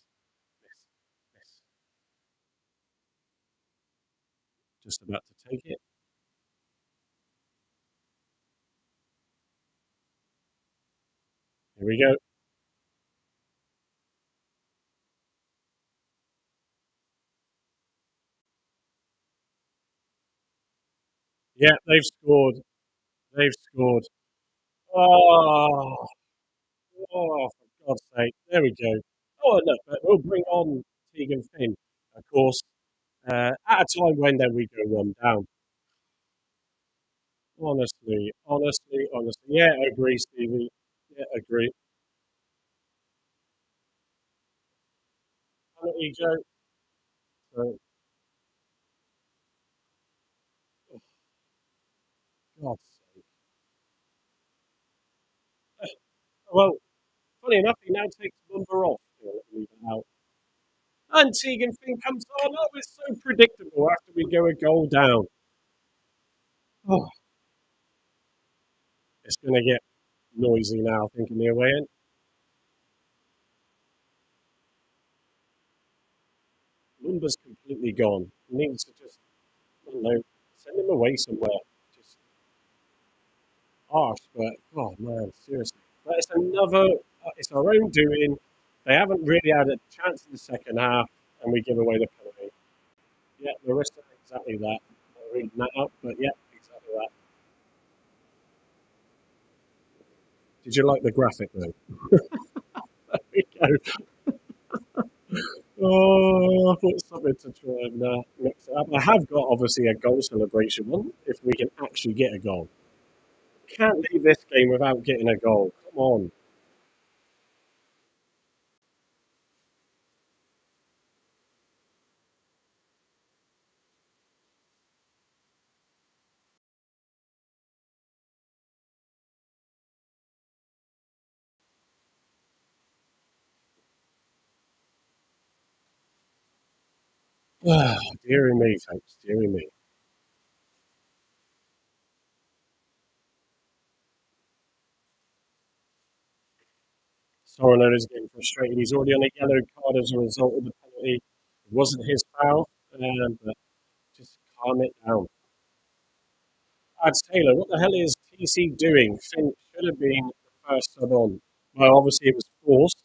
Speaker 1: miss, miss. Just about to take it. Here we go. Yeah, they've scored. They've scored. Oh, oh, for God's sake. There we go. Oh, look, but we'll bring on Tegan Finn, of course, at a time when then we go one down. Honestly, honestly, honestly. Yeah, I agree, Stevie. Yeah, I agree. Penalty, Joe. So, oh, God's sake. Well, funny enough, he now takes number off. Here, let me leave it out. And Tegan Finn comes on. Oh, it's so predictable after we go a goal down. Oh, it's going to get noisy now, I think, in the away end. Lumber's completely gone. He needs to just, I don't know, send him away somewhere. Just harsh, but oh man, seriously. But it's it's our own doing. They haven't really had a chance in the second half, and we give away the penalty. Yeah, Larissa, exactly that. Not reading that up, but yeah, exactly that. Did you like the graphic though? There we go. Oh, I thought something to try and mix it up. I have got obviously a goal celebration one if we can actually get a goal. Can't leave this game without getting a goal. Come on. Ah, dearie me, folks, dearie me. Sorolo's getting frustrated. He's already on a yellow card as a result of the penalty. It wasn't his foul, but just calm it down. Ads Taylor, what the hell is TC doing? Finn should have been the first sub on. Well, obviously it was forced,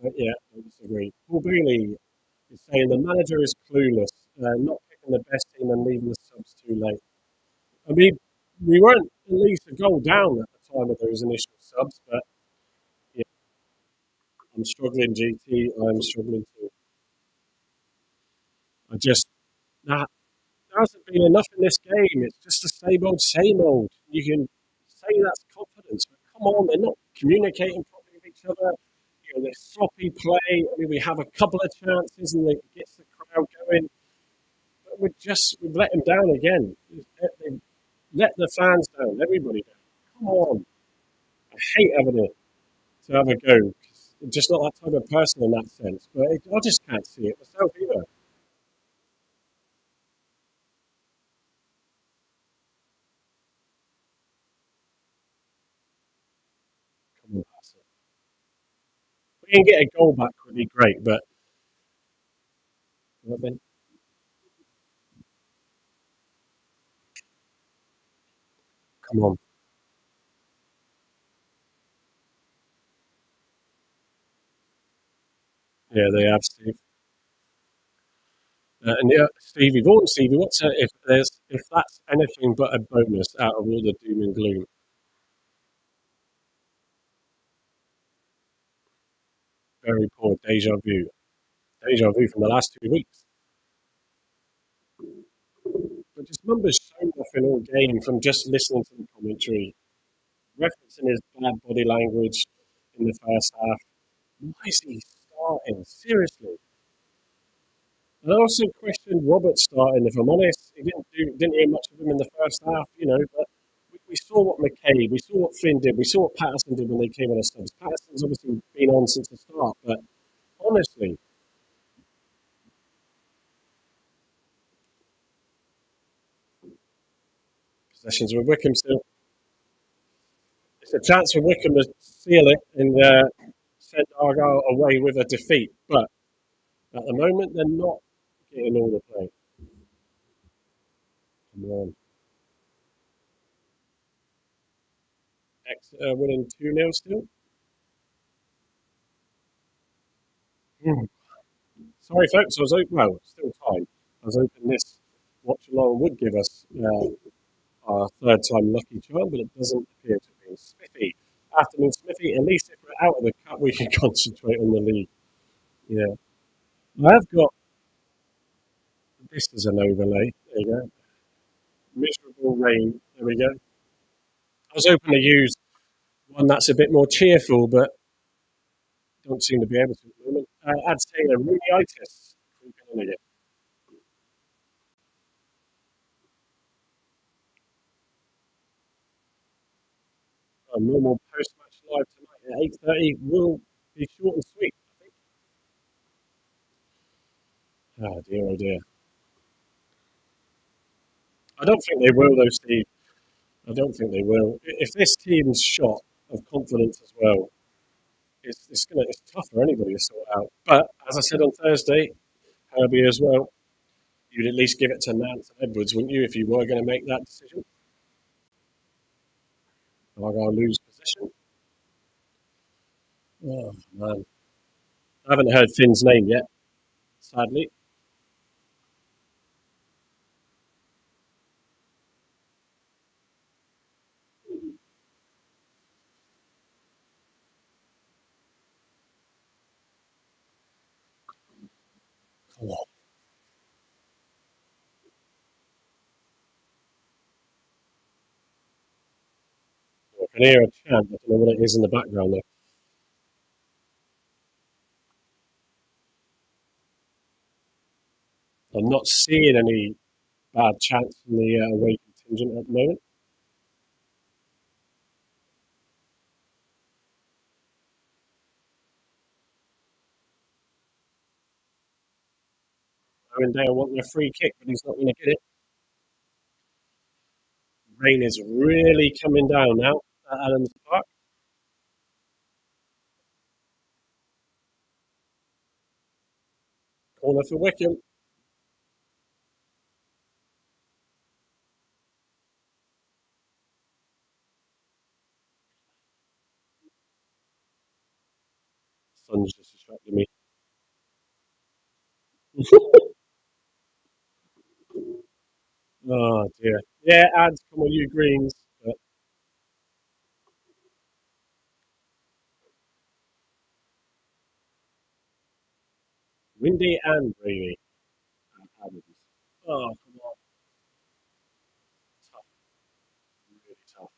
Speaker 1: but yeah, I disagree. Paul Bailey is saying the manager is clueless, not picking the best team and leaving the subs too late. I mean, we weren't at least a goal down at the time of those initial subs, but yeah, I'm struggling, GT. I'm struggling too. I just, nah, there hasn't been enough in this game. It's just the same old, same old. You can say that's confidence, but come on, they're not communicating properly with each other. You know, they're sloppy play. I mean, we have a couple of chances and it gets the crowd going. But we've let them down again. They've let the fans down, everybody down. Come on. I hate having it to have a go. I'm just not that type of person in that sense. But I just can't see it myself either. we can get a goal back would be great, but well, then, come on. Yeah, they have, Steve. And yeah, Stevie Vaughan, Stevie, if that's anything but a bonus out of all the doom and gloom? Very poor deja vu from the last 2 weeks. But just numbers shown off in all game from just listening to the commentary, referencing his bad body language in the first half. Why is he starting? Seriously. And I also questioned Robert starting, if I'm honest. Didn't hear much of him in the first half, but we saw what McKay, we saw what Finn did, we saw what Patterson did when they came on as subs. Patterson's obviously been on since the start, but honestly, possessions with Wycombe still. It's a chance for Wycombe to seal it and send Argyle away with a defeat, but at the moment they're not getting all the play. Come on. Exeter winning 2-0 still. Hmm. Sorry, folks. Still time. I was hoping this watch along would give us our third time lucky charm, but it doesn't appear to be. Smithy, afternoon, Smithy. At least if we're out of the cup, we can concentrate on the league. Yeah, I've got this as an overlay. There you go. Miserable rain. There we go. I was hoping to use one that's a bit more cheerful, but don't seem to be able to at the moment. I'd say a rhinitis creeping in again. A normal post-match live tonight at 8:30 will be short and sweet. I think. Oh dear, oh dear. I don't think they will, though, Steve. I don't think they will. If this team's shot of confidence as well, it's tough for anybody to sort out. But as I said on Thursday, Herbie as well, you'd at least give it to Nance and Edwards, wouldn't you, if you were going to make that decision? Argyle lose position. Oh man, I haven't heard Finn's name yet. Sadly, come on. I can hear a chant. I don't know what it is in the background though. I'm not seeing any bad chants from the away contingent at the moment. Owendale wanting a free kick, but he's not going to get it. Rain is really coming down now at Adams Park. Corner for Wycombe. Sun's just distracted me. Oh dear. Yeah, ads, come on, you greens. But windy and rainy at Adams. Oh, come on. Tough. Really tough.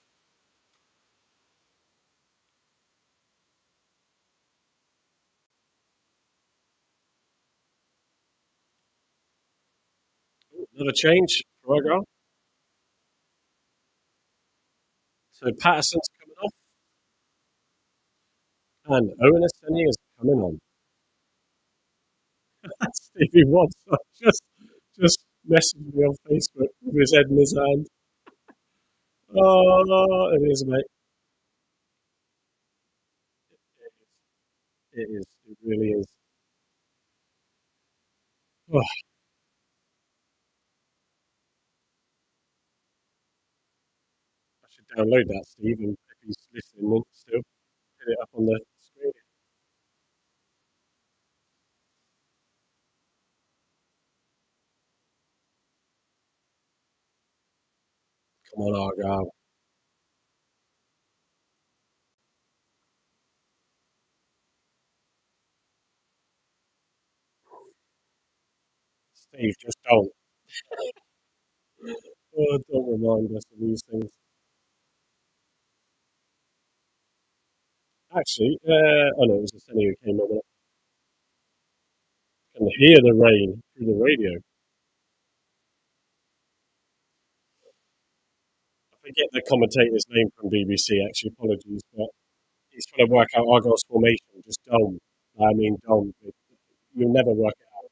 Speaker 1: Ooh, another change for Argyle. So Patterson's coming off and Owen Aseni is coming on. Stevie Watson just messaged me on Facebook with his head in his hand. Oh, it is, mate. It is. It really is. Oh, I should download that, Steve, and if he's listening still, put it up on the screen. Come on, Argyle. Steve, just don't. Oh, don't remind us of these things. Actually, oh no, it was the Senny who came over. I can hear the rain through the radio. I forget the commentator's name from BBC, actually, apologies, but he's trying to work out Argyle's formation. Just don't. I mean, don't. You'll never work it out.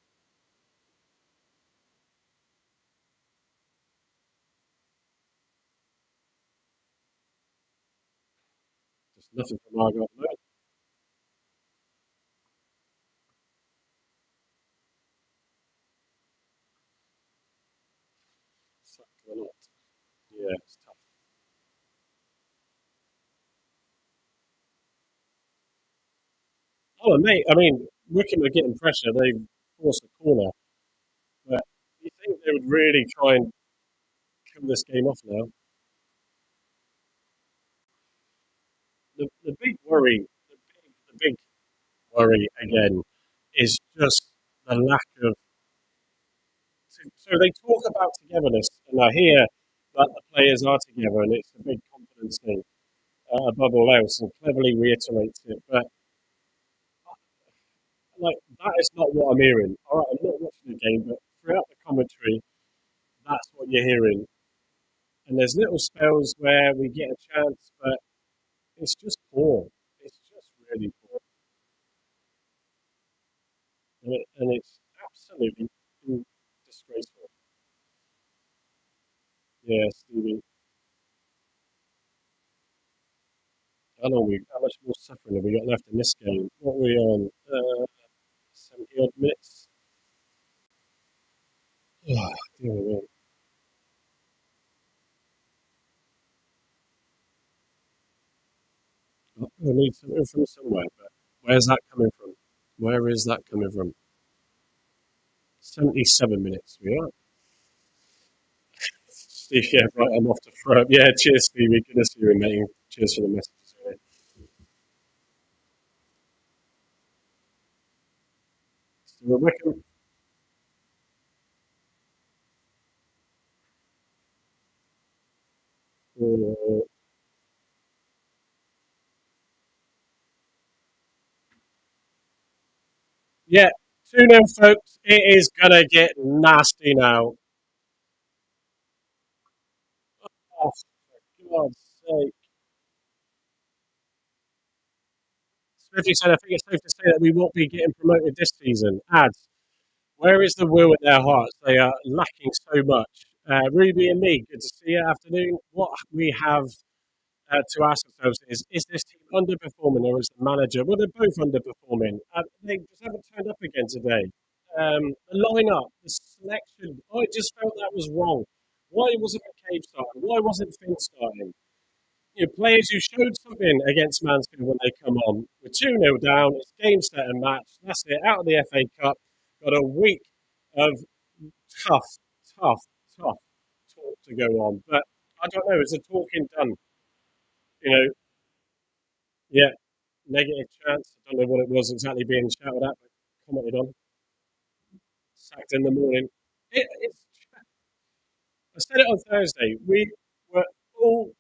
Speaker 1: There's nothing from Argyle. No, it's like, not. Yeah, it's tough. Oh, mate, I mean, Wycombe are getting pressure. They've forced the corner, but you think they would really try and kill this game off now? The big worry, the big worry again is just the lack of. So they talk about togetherness, and I hear that the players are together, and it's a big confidence thing above all else, and cleverly reiterates it. But like that is not what I'm hearing. All right, I'm not watching the game, but throughout the commentary, that's what you're hearing. And there's little spells where we get a chance, but it's just poor. It's just really poor, and it's absolutely disgraceful. Yeah, Stevie. How much more suffering have we got left in this game? What are we on? 70 odd minutes. Oh, dear me. We need something from somewhere, but where's that coming from? Where is that coming from? 77 minutes. We are. Steve, yeah, right. I'm off to throw up. Yeah, cheers, Stevie. Good to see you, mate. Cheers for the messages. Still Wickham. Uh, yeah, 2-0, folks. It is going to get nasty now. Oh, for God's sake. Smithy said, I think it's safe to say that we won't be getting promoted this season. Ads, where is the will in their hearts? They are lacking so much. Ruby and me, good to see you. Afternoon. What we have to ask ourselves is this team underperforming or is the manager? Well, they're both underperforming. They just haven't turned up again today. The lineup, the selection, I just felt that was wrong. Why wasn't McCabe starting? Why wasn't Finn starting? You know, players who showed something against Mansfield when they come on. We're 2-0 down. It's game, set, and match. That's it. Out of the FA Cup. Got a week of tough, tough, tough talk to go on. But I don't know. Is the talking done? You know, yeah, negative chance. I don't know what it was exactly being shouted at, but commented on. Sacked in the morning. It's, I said it on Thursday. We were all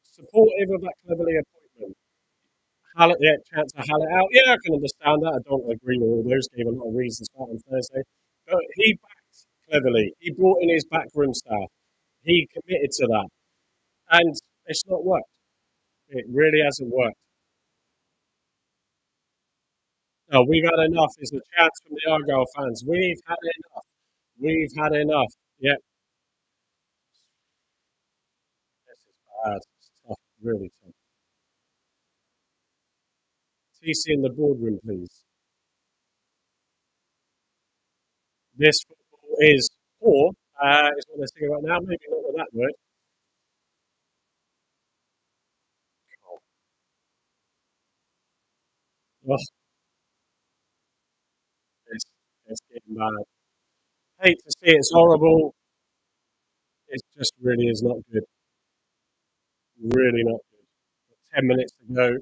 Speaker 1: supportive of that Cleverly appointment. Hallett, yeah, chance to Hallett out. Yeah, I can understand that. I don't agree with all those. Gave a lot of reasons for that on Thursday. But he backed Cleverly. He brought in his backroom staff. He committed to that. And it's not worked. It really hasn't worked. No, we've had enough. Is the chance from the Argyle fans. We've had enough. We've had enough. Yeah, this is bad. It's tough, really tough. DC in the boardroom, please. This football is poor, is what they're saying right now. Maybe not with that word. Oh, it's, it's getting bad. Hate to see it. It's horrible. It just really is not good. Really not good. 10 minutes to go.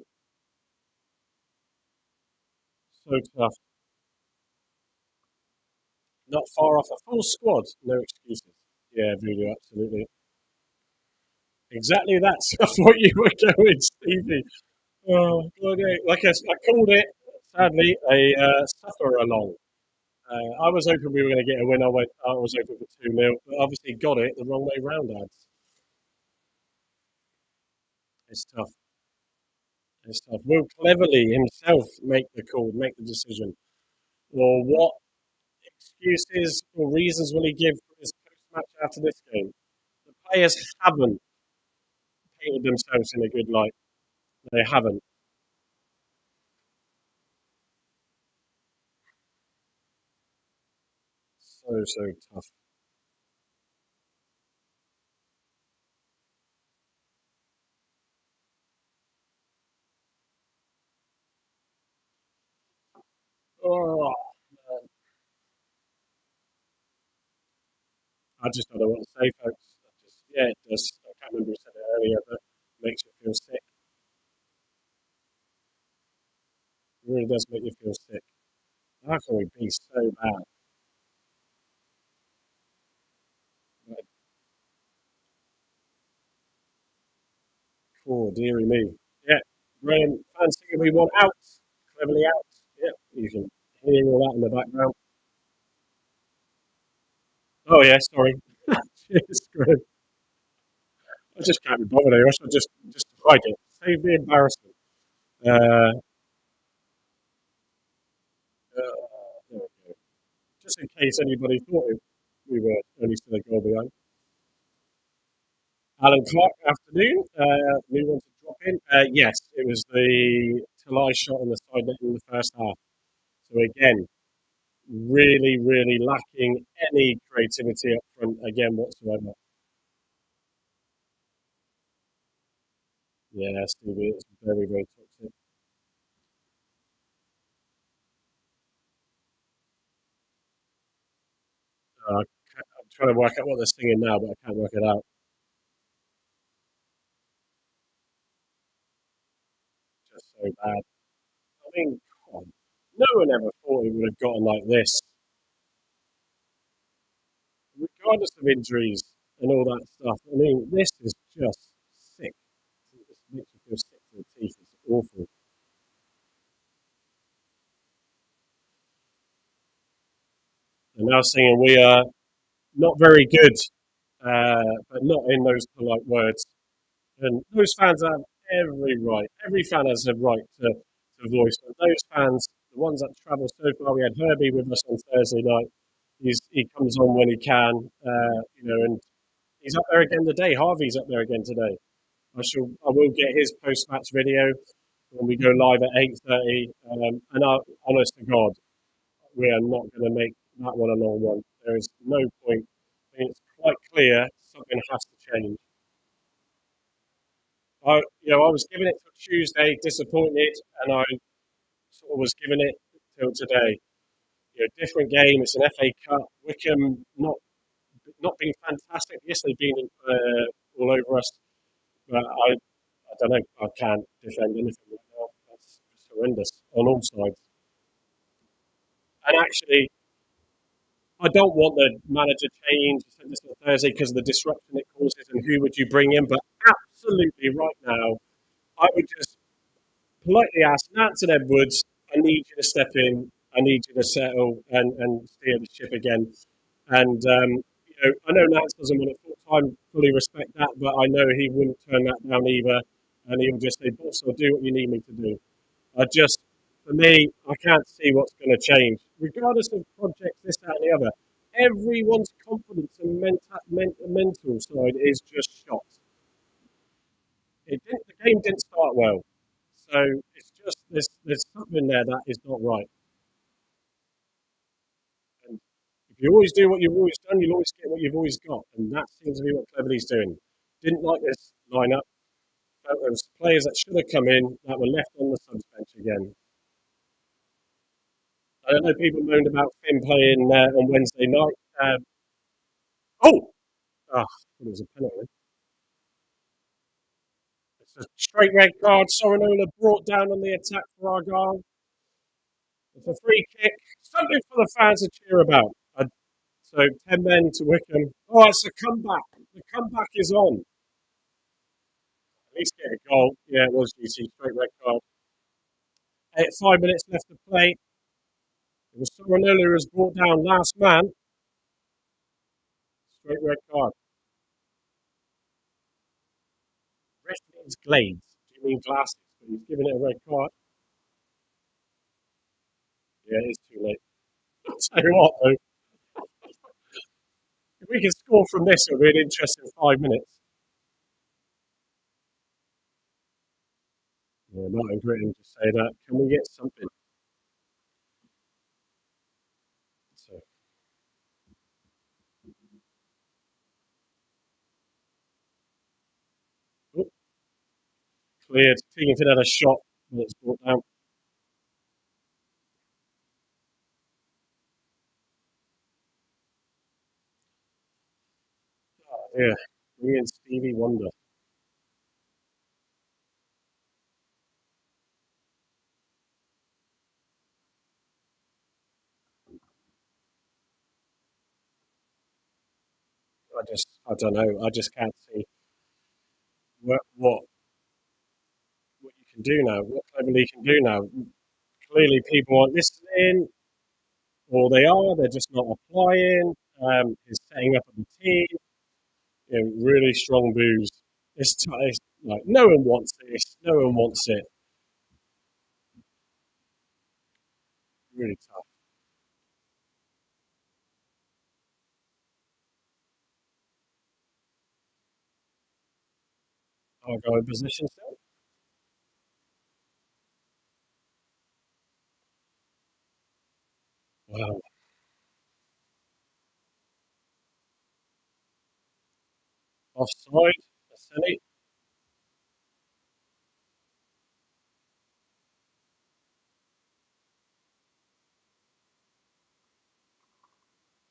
Speaker 1: So tough. Not far off a full squad. No excuses. Yeah, Voodoo, absolutely. Exactly that's what you were going, Stevie. Oh, God, yeah. I called it, sadly, a suffer along. I was hoping we were going to get a win. I was hoping for 2-0, but obviously got it the wrong way round, lads. It's tough. It's tough. Will Cleverly himself make the call, make the decision? Or what excuses or reasons will he give for his post match after this game? The players haven't painted themselves in a good light. They haven't. So, so tough. Oh, man. I just don't know what to say, folks. Yeah, it does. I can't remember who said it earlier, but it makes you feel sick. It really does make you feel sick. How can we be so bad? Like, poor dearie me. Yeah, Graham, fancy we want out. Cleverly out. Yeah, you can hear all that in the background. Oh, yeah, sorry. Cheers, Graham. I just can't be bothered here. I should just hide it. Save the embarrassment. Uh, there we go. Just in case anybody thought we were only still a goal behind. Alan Clark, afternoon. New one to drop in. Yes, it was the Talai shot in the side net in the first half. So again, really, really lacking any creativity up front again whatsoever. Yeah, Stevie, it's very, very toxic. I'm trying to work out what they're singing now, but I can't work it out. Just so bad. I mean, come on. No one ever thought it would have gotten like this, regardless of injuries and all that stuff. I mean, this is just sick. It makes you feel sick to the teeth. It's awful. And now singing, we are not very good, but not in those polite words. And those fans have every right. Every fan has a right to voice. But those fans, the ones that travel so far, we had Herbie with us on Thursday night. He comes on when he can, and he's up there again today. Harvey's up there again today. I will get his post match video when we go live at 8:30. And honest to God, we are not going to make that one a long one. There is no point. I mean, it's quite clear something has to change. I was giving it till Tuesday, disappointed, and I sort of was giving it till today. Different game. It's an FA Cup. Wycombe not being fantastic. Yes, they've been all over us, but I don't know. I can't defend anything right now. That's just horrendous on all sides. And actually, I don't want the manager change. I said this on Thursday because of the disruption it causes and who would you bring in. But absolutely, right now, I would just politely ask Nance and Edwards, I need you to step in. I need you to settle and steer the ship again. And I know Nance doesn't want it full time. Fully respect that, but I know he wouldn't turn that down either. And he'll just say, "Boss, I'll do what you need me to do." For me, I can't see what's going to change, regardless of projects, this, that, and the other. Everyone's confidence and mental side is just shot. The game didn't start well, so it's just there's something there that is not right. And if you always do what you've always done, you'll always get what you've always got. And that seems to be what Cleverly's doing. Didn't like this lineup. Felt there was players that should have come in that were left on the subs bench again. I don't know. People moaned about Finn playing on Wednesday night. Oh, ah, it was a penalty. It's a straight red card. Sorinola brought down on the attack for Argyle. It's a free kick. Something for the fans to cheer about. So 10 men to Wycombe. Oh, it's a comeback. The comeback is on. At least get a goal. Yeah, it was GC. Straight red card. 5 minutes left to play. It was Sorinola who was brought down last man. Straight red card. Ref means glades. Do you mean glasses? But he's giving it a red card. Yeah, it is too late. I'll tell you what, though. If we can score from this, it'll be an interesting 5 minutes. Yeah, Martin Gritton just say that. Can we get something? So, oh, cleared. Tegan had a shot, but it's brought down. Oh, yeah. Bring in Stevie Wonder. I don't know. I just can't see what you can do now. What Cleverly can do now. Clearly, people aren't listening, or they are. They're just not applying. He's setting up of the team. You know, really strong booze. It's like no one wants this. No one wants it. Really tough. I'll go in position still. Wow. Offside. Silly.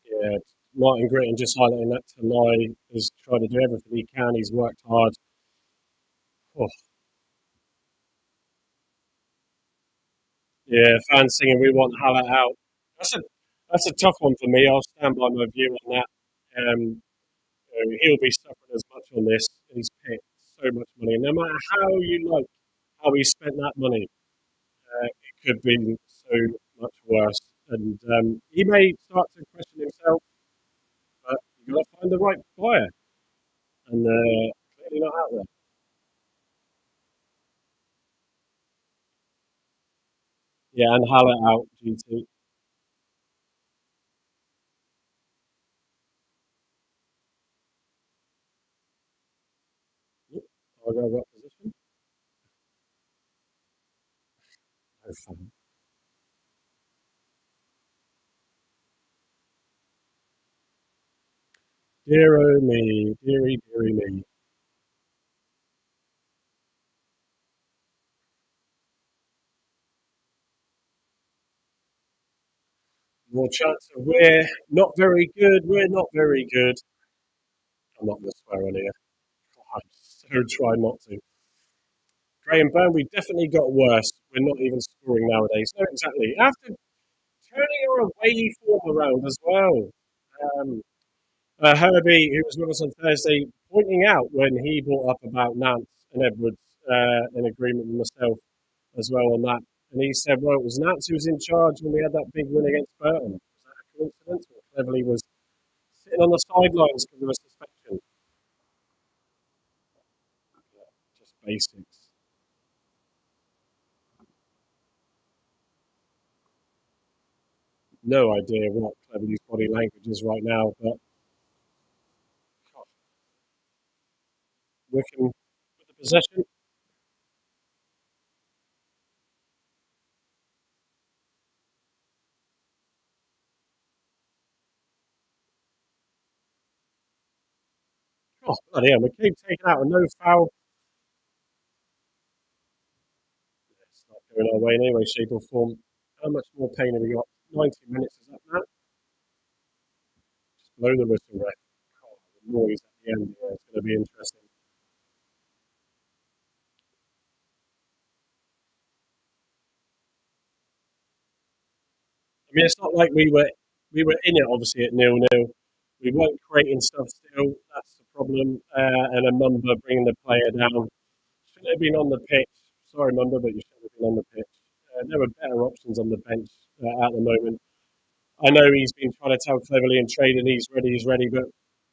Speaker 1: Yeah. Martin Gritton just highlighting that tonight. He's tried to do everything he can. He's worked hard. Oh, yeah, fans singing "We want Hallett out." That's a that's a tough one for me. I'll stand by my view on that. He'll be suffering as much on this. He's paid so much money, and no matter how you like how he spent that money, it could be so much worse. And he may start to question himself, but you've got to find the right buyer, and clearly not out there. Yeah, and Hallett out, GT. Yep, I'll go that position. No fun. Dear oh me, dearie, dearie me. More chance of we're not very good, we're not very good. I'm not going to swear on here. I'm so trying not to. Graham Byrne, we definitely got worse. We're not even scoring nowadays. No, exactly. After turning our away form around as well. Um, Herbie, who was with us on Thursday, pointing out when he brought up about Nance and Edwards in agreement with myself as well on that. And he said, well, it was Nance who was in charge when we had that big win against Burton. Was that a coincidence? Or Cleverly was sitting on the sidelines because of a suspension? Yeah, just basics. No idea what Cleverly's body language is right now, but God, Wickham with the possession. Bloody hell, McCabe taken out a no foul. It's not going our way in any way, shape, or form. How much more pain have we got? 90 minutes is up now. Just blow the whistle, ref. Oh, the noise at the end here is going to be interesting. I mean, it's not like we were in it obviously at 0-0. We weren't creating stuff still. That's the problem. And a Mumba bringing the player down. Should have been on the pitch. Sorry, Mumba, but you should have been on the pitch. There were better options on the bench at the moment. I know he's been trying to tell cleverly and trading he's ready, but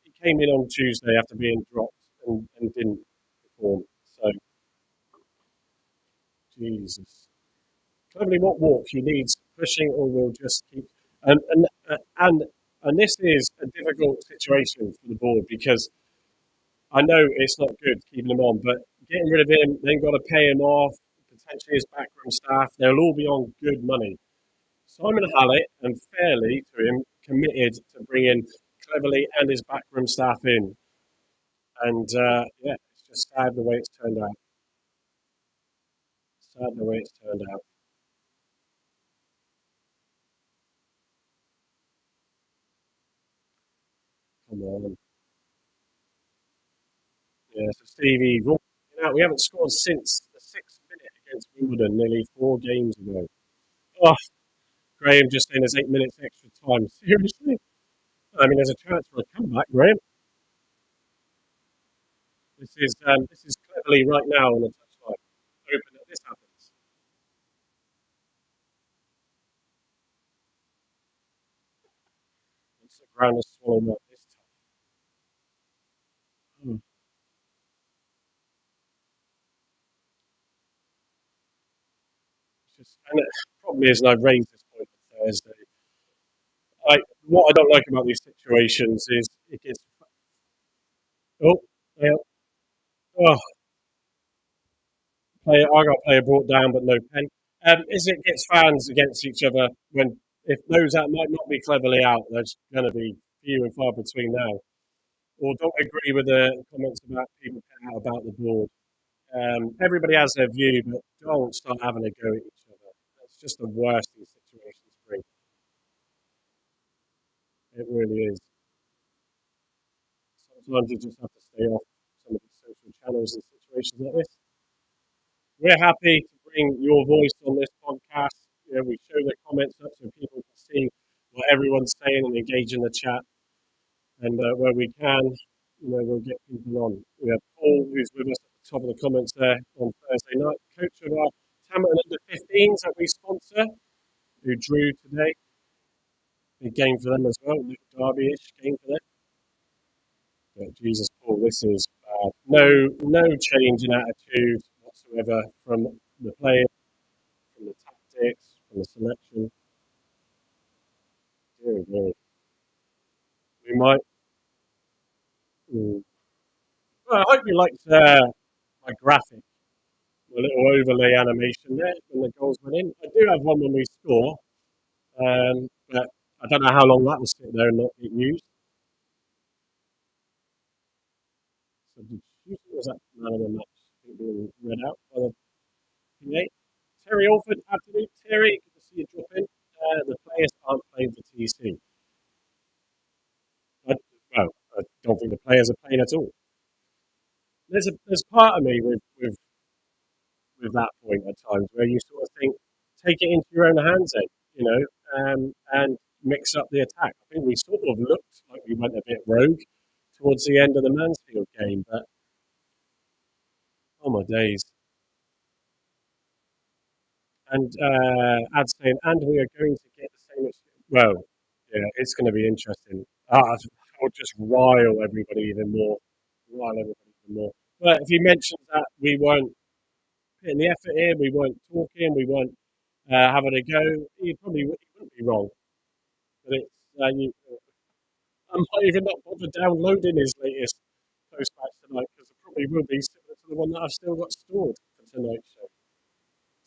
Speaker 1: he came in on Tuesday after being dropped and didn't perform. So, Jesus. Cleverly, what walk he needs pushing, or we'll just keep. And and and and this is a difficult situation for the board because I know it's not good keeping him on, but getting rid of him, then got to pay him off, potentially his backroom staff. They'll all be on good money. Simon Hallett and fairly to him committed to bringing Cleverly and his backroom staff in, and yeah, it's just sad the way it's turned out. Sad the way it's turned out. Come on. Yeah, so Stevie, we haven't scored since the 6th minute against Wimbledon nearly 4 games ago. Oh, Graham just saying there's 8 minutes extra time. Seriously? I mean, there's a chance for a comeback, Graham. This is cleverly right now on the touchline. Open that this happens. Once the ground has swallowed up this time. Hmm. And the problem is, and I've raised this point on Thursday. What I don't like about these situations is it gets oh yeah, oh player I got player brought down but no pen. Is it gets fans against each other when if those that might not be cleverly out, there's going to be few and far between now. Or don't agree with the comments about people out about the board. Everybody has their view, but don't start having a go at each other. That's just the worst these situations bring. It really is. Sometimes you just have to stay off some of these social channels in situations like this. We're happy to bring your voice on this podcast. We show the comments up so people can see what everyone's saying and engage in the chat. And where we can, we'll get people on. We have Paul, who's with us at the top of the comments there on Thursday night, coach of our Tamerton under 15s that we sponsor, who drew today. Big game for them as well, derby-ish game for them. But Jesus, Paul, this is bad. No change in attitude whatsoever from the players, from the tactics, from the selection. Dear, dear. We might. Mm. Well, I hope you liked my graphic, my little overlay animation there when the goals went in. I do have one when we score, but I don't know how long that will sit there and not get used. So did you was that man of the match being read out by the PA? Terry Alford, afternoon. Terry, good to see you drop in. The players aren't playing for TC. I, well, I don't think the players are playing at all. There's part of me with that point at times where you sort of think, take it into your own hands, then, and mix up the attack. I think we sort of looked like we went a bit rogue towards the end of the Mansfield game, but oh my days. And Ad's saying, and we are going to get the same. Well, yeah, it's going to be interesting. I'll just rile everybody even more. Rile everybody even more. But if he mentions that we weren't putting the effort in, we weren't talking, we weren't having a go, he wouldn't be wrong. But it's I might even not bother downloading his latest post match tonight because it probably will be similar to the one that I've still got stored for tonight's show.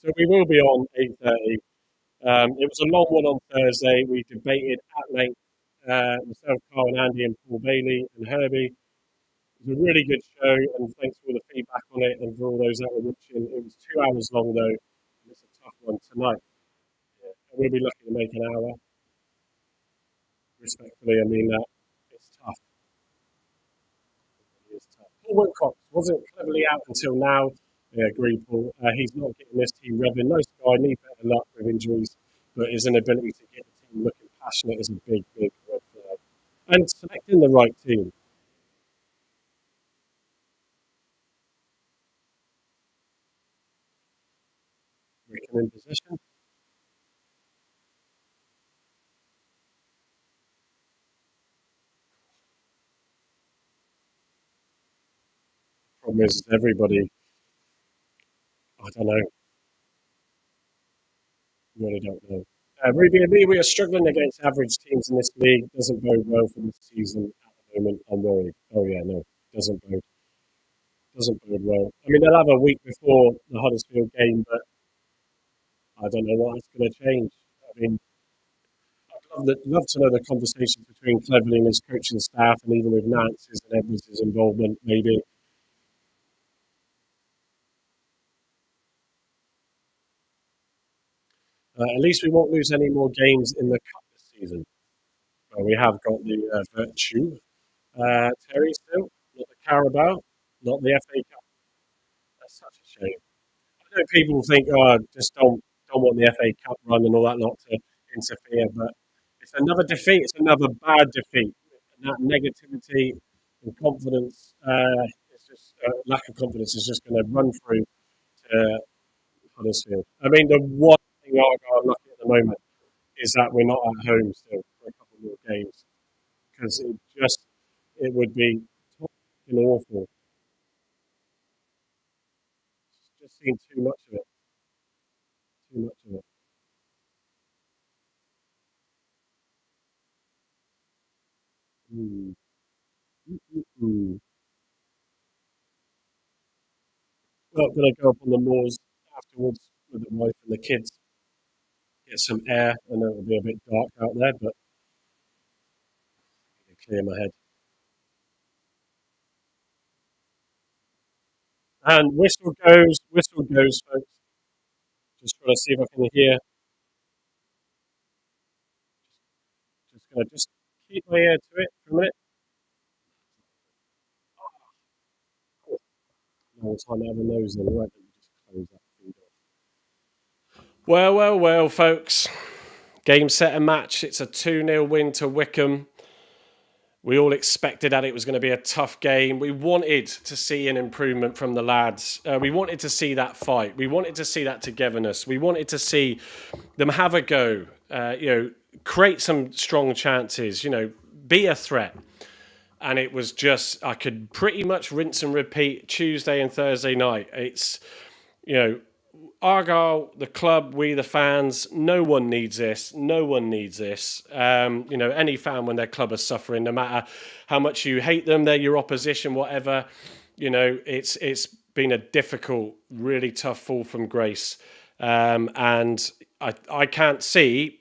Speaker 1: So we will be on 8:30. It was a long one on Thursday. We debated at length, myself, Carl and Andy and Paul Bailey and Herbie. It was a really good show, and thanks for all the feedback on it and for all those that were watching. It was 2 hours long though, and it's a tough one tonight. Yeah. And we'll be lucky to make an hour. Respectfully, I mean that. It's tough. It is tough. Paul Wilcox wasn't cleverly out until now. Yeah, agree, Paul. He's not getting this team revving. Nice guy, need better luck with injuries, but his inability to get the team looking passionate is a big, big red flag. And selecting the right team. Wickham in possession. Problem is, everybody, I don't know, really don't know. Ruby, we are struggling against average teams in this league. Doesn't bode well for this season at the moment. I'm worried. Oh yeah, no, doesn't bode well. I mean, they'll have a week before the Huddersfield game, but I don't know what it's going to change. I mean, love to know the conversations between Cleverly and his coaching staff, and even with Nance's and Edwards' involvement, maybe. At least we won't lose any more games in the cup this season. We have got the Virtue Terry still, not the Carabao, not the FA Cup. That's such a shame. I know people think, oh, just don't want the FA Cup run and all that not to interfere, but it's another defeat. It's another bad defeat. And that negativity and confidence, it's just lack of confidence is just going to run through to Huddersfield. I mean, the one thing Argyle are lucky at the moment is that we're not at home still for a couple more games because it would be fucking awful. Just seen too much of it. Too much of it. Mm. Mm. Well, I'm going to go up on the moors afterwards with the wife and the kids, get some air. I know it'll be a bit dark out there, but I can clear my head. And whistle goes, folks. Just trying to see if I can hear. Just going to just keep my ear to it for a minute. Oh, no time to have a nose in. Right, let me just close that feed off. Well, folks. Game, set, and match. It's a 2-0 win to Wycombe. We all expected that it was going to be a tough game. We wanted to see an improvement from the lads. We wanted to see that fight. We wanted to see that togetherness. We wanted to see them have a go. Create some strong chances. Be a threat. And it was just I could pretty much rinse and repeat Tuesday and Thursday night. It's you know Argyle, the club, we the fans, no one needs this. No one needs this. Any fan when their club is suffering, no matter how much you hate them, they're your opposition, whatever. It's been a difficult, really tough fall from grace, and I can't see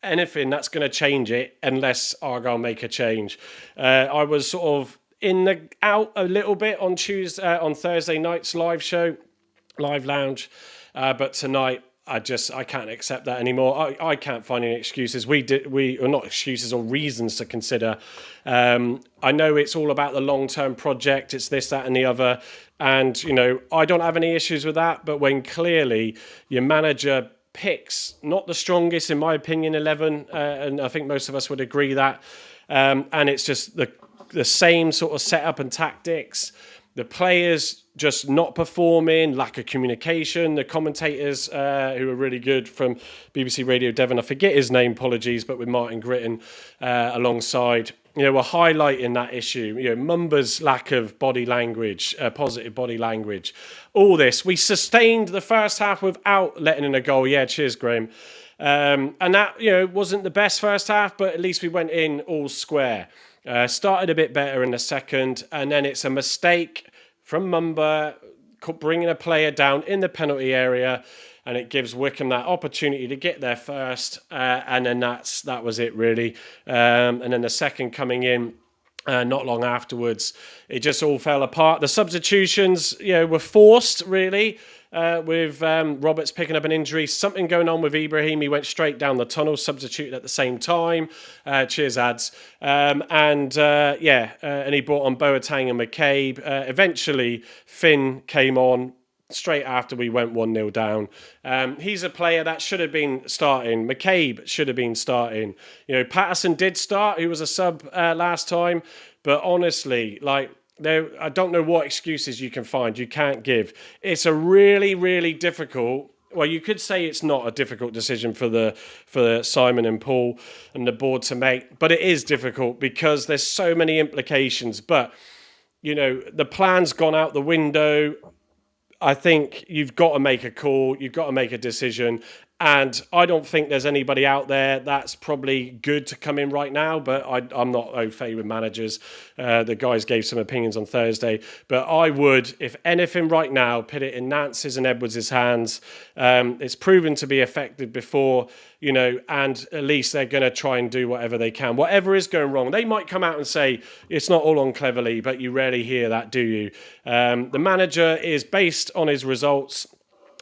Speaker 1: anything that's going to change it unless Argyle make a change. I was sort of in the out a little bit on Thursday night's live lounge. But tonight, I can't accept that anymore. I can't find any excuses. Or not excuses or reasons to consider. I know it's all about the long term project. It's this, that, and the other. And I don't have any issues with that. But when clearly your manager picks not the strongest, in my opinion, 11, and I think most of us would agree that, and it's just the same sort of setup and tactics. The players just not performing, lack of communication. The commentators, who are really good from BBC Radio Devon, I forget his name, apologies, but with Martin Gritton alongside, were highlighting that issue. Mumba's lack of body language, positive body language. All this. We sustained the first half without letting in a goal. Yeah, cheers, Graham. And that, wasn't the best first half, but at least we went in all square. Started a bit better in the second, and then it's a mistake from Mumba bringing a player down in the penalty area, and it gives Wycombe that opportunity to get there first, and then that was it really. And then the second coming in, Not long afterwards, it just all fell apart. The substitutions, were forced, really, with Roberts picking up an injury. Something going on with Ibrahim. He went straight down the tunnel, substituted at the same time. Cheers, ads. And he brought on Boateng and McCabe. Eventually, Finn came on straight after we went 1-0 down. He's a player that should have been starting. McCabe should have been starting. Patterson did start. He was a sub last time. But honestly, I don't know what excuses you can find. You can't give. It's a really, really difficult... Well, you could say it's not a difficult decision for Simon and Paul and the board to make. But it is difficult because there's so many implications. But, the plan's gone out the window. I think you've got to make a call. You've got to make a decision. And I don't think there's anybody out there that's probably good to come in right now, but I'm not au fait with managers. The guys gave some opinions on Thursday. But I would, if anything right now, put it in Nance's and Edwards' hands. It's proven to be effective before, and at least they're going to try and do whatever they can. Whatever is going wrong, they might come out and say, it's not all on Cleverly, but you rarely hear that, do you? The manager is based on his results.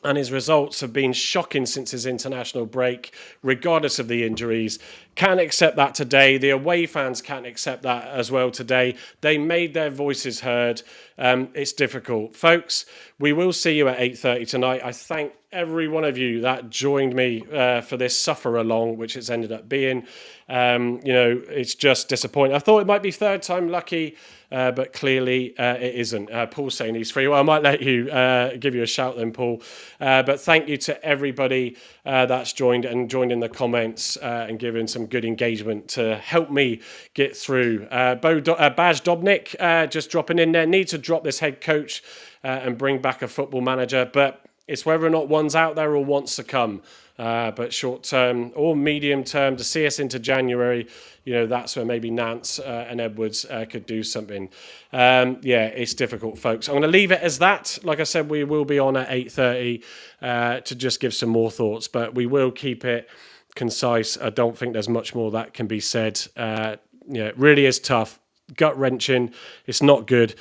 Speaker 1: And his results have been shocking since his international break, regardless of the injuries. Can't accept that today. The away fans can't accept that as well today. They made their voices heard. It's difficult. Folks, we will see you at 8:30 tonight. I thank every one of you that joined me for this suffer-along, which it's ended up being. It's just disappointing. I thought it might be third time lucky, but clearly it isn't. Paul's saying he's free. Well, I might let you give you a shout then, Paul. But thank you to everybody that's joined in the comments and given some good engagement to help me get through. Baj Dobnik just dropping in there. Need to drop this head coach and bring back a football manager, but it's whether or not one's out there or wants to come. But short term or medium term to see us into January, that's where maybe Nance and Edwards could do something. It's difficult, folks. I'm going to leave it as that. Like I said, we will be on at 8:30 to just give some more thoughts, but we will keep it concise. I don't think there's much more that can be said. It really is tough, gut-wrenching. It's not good.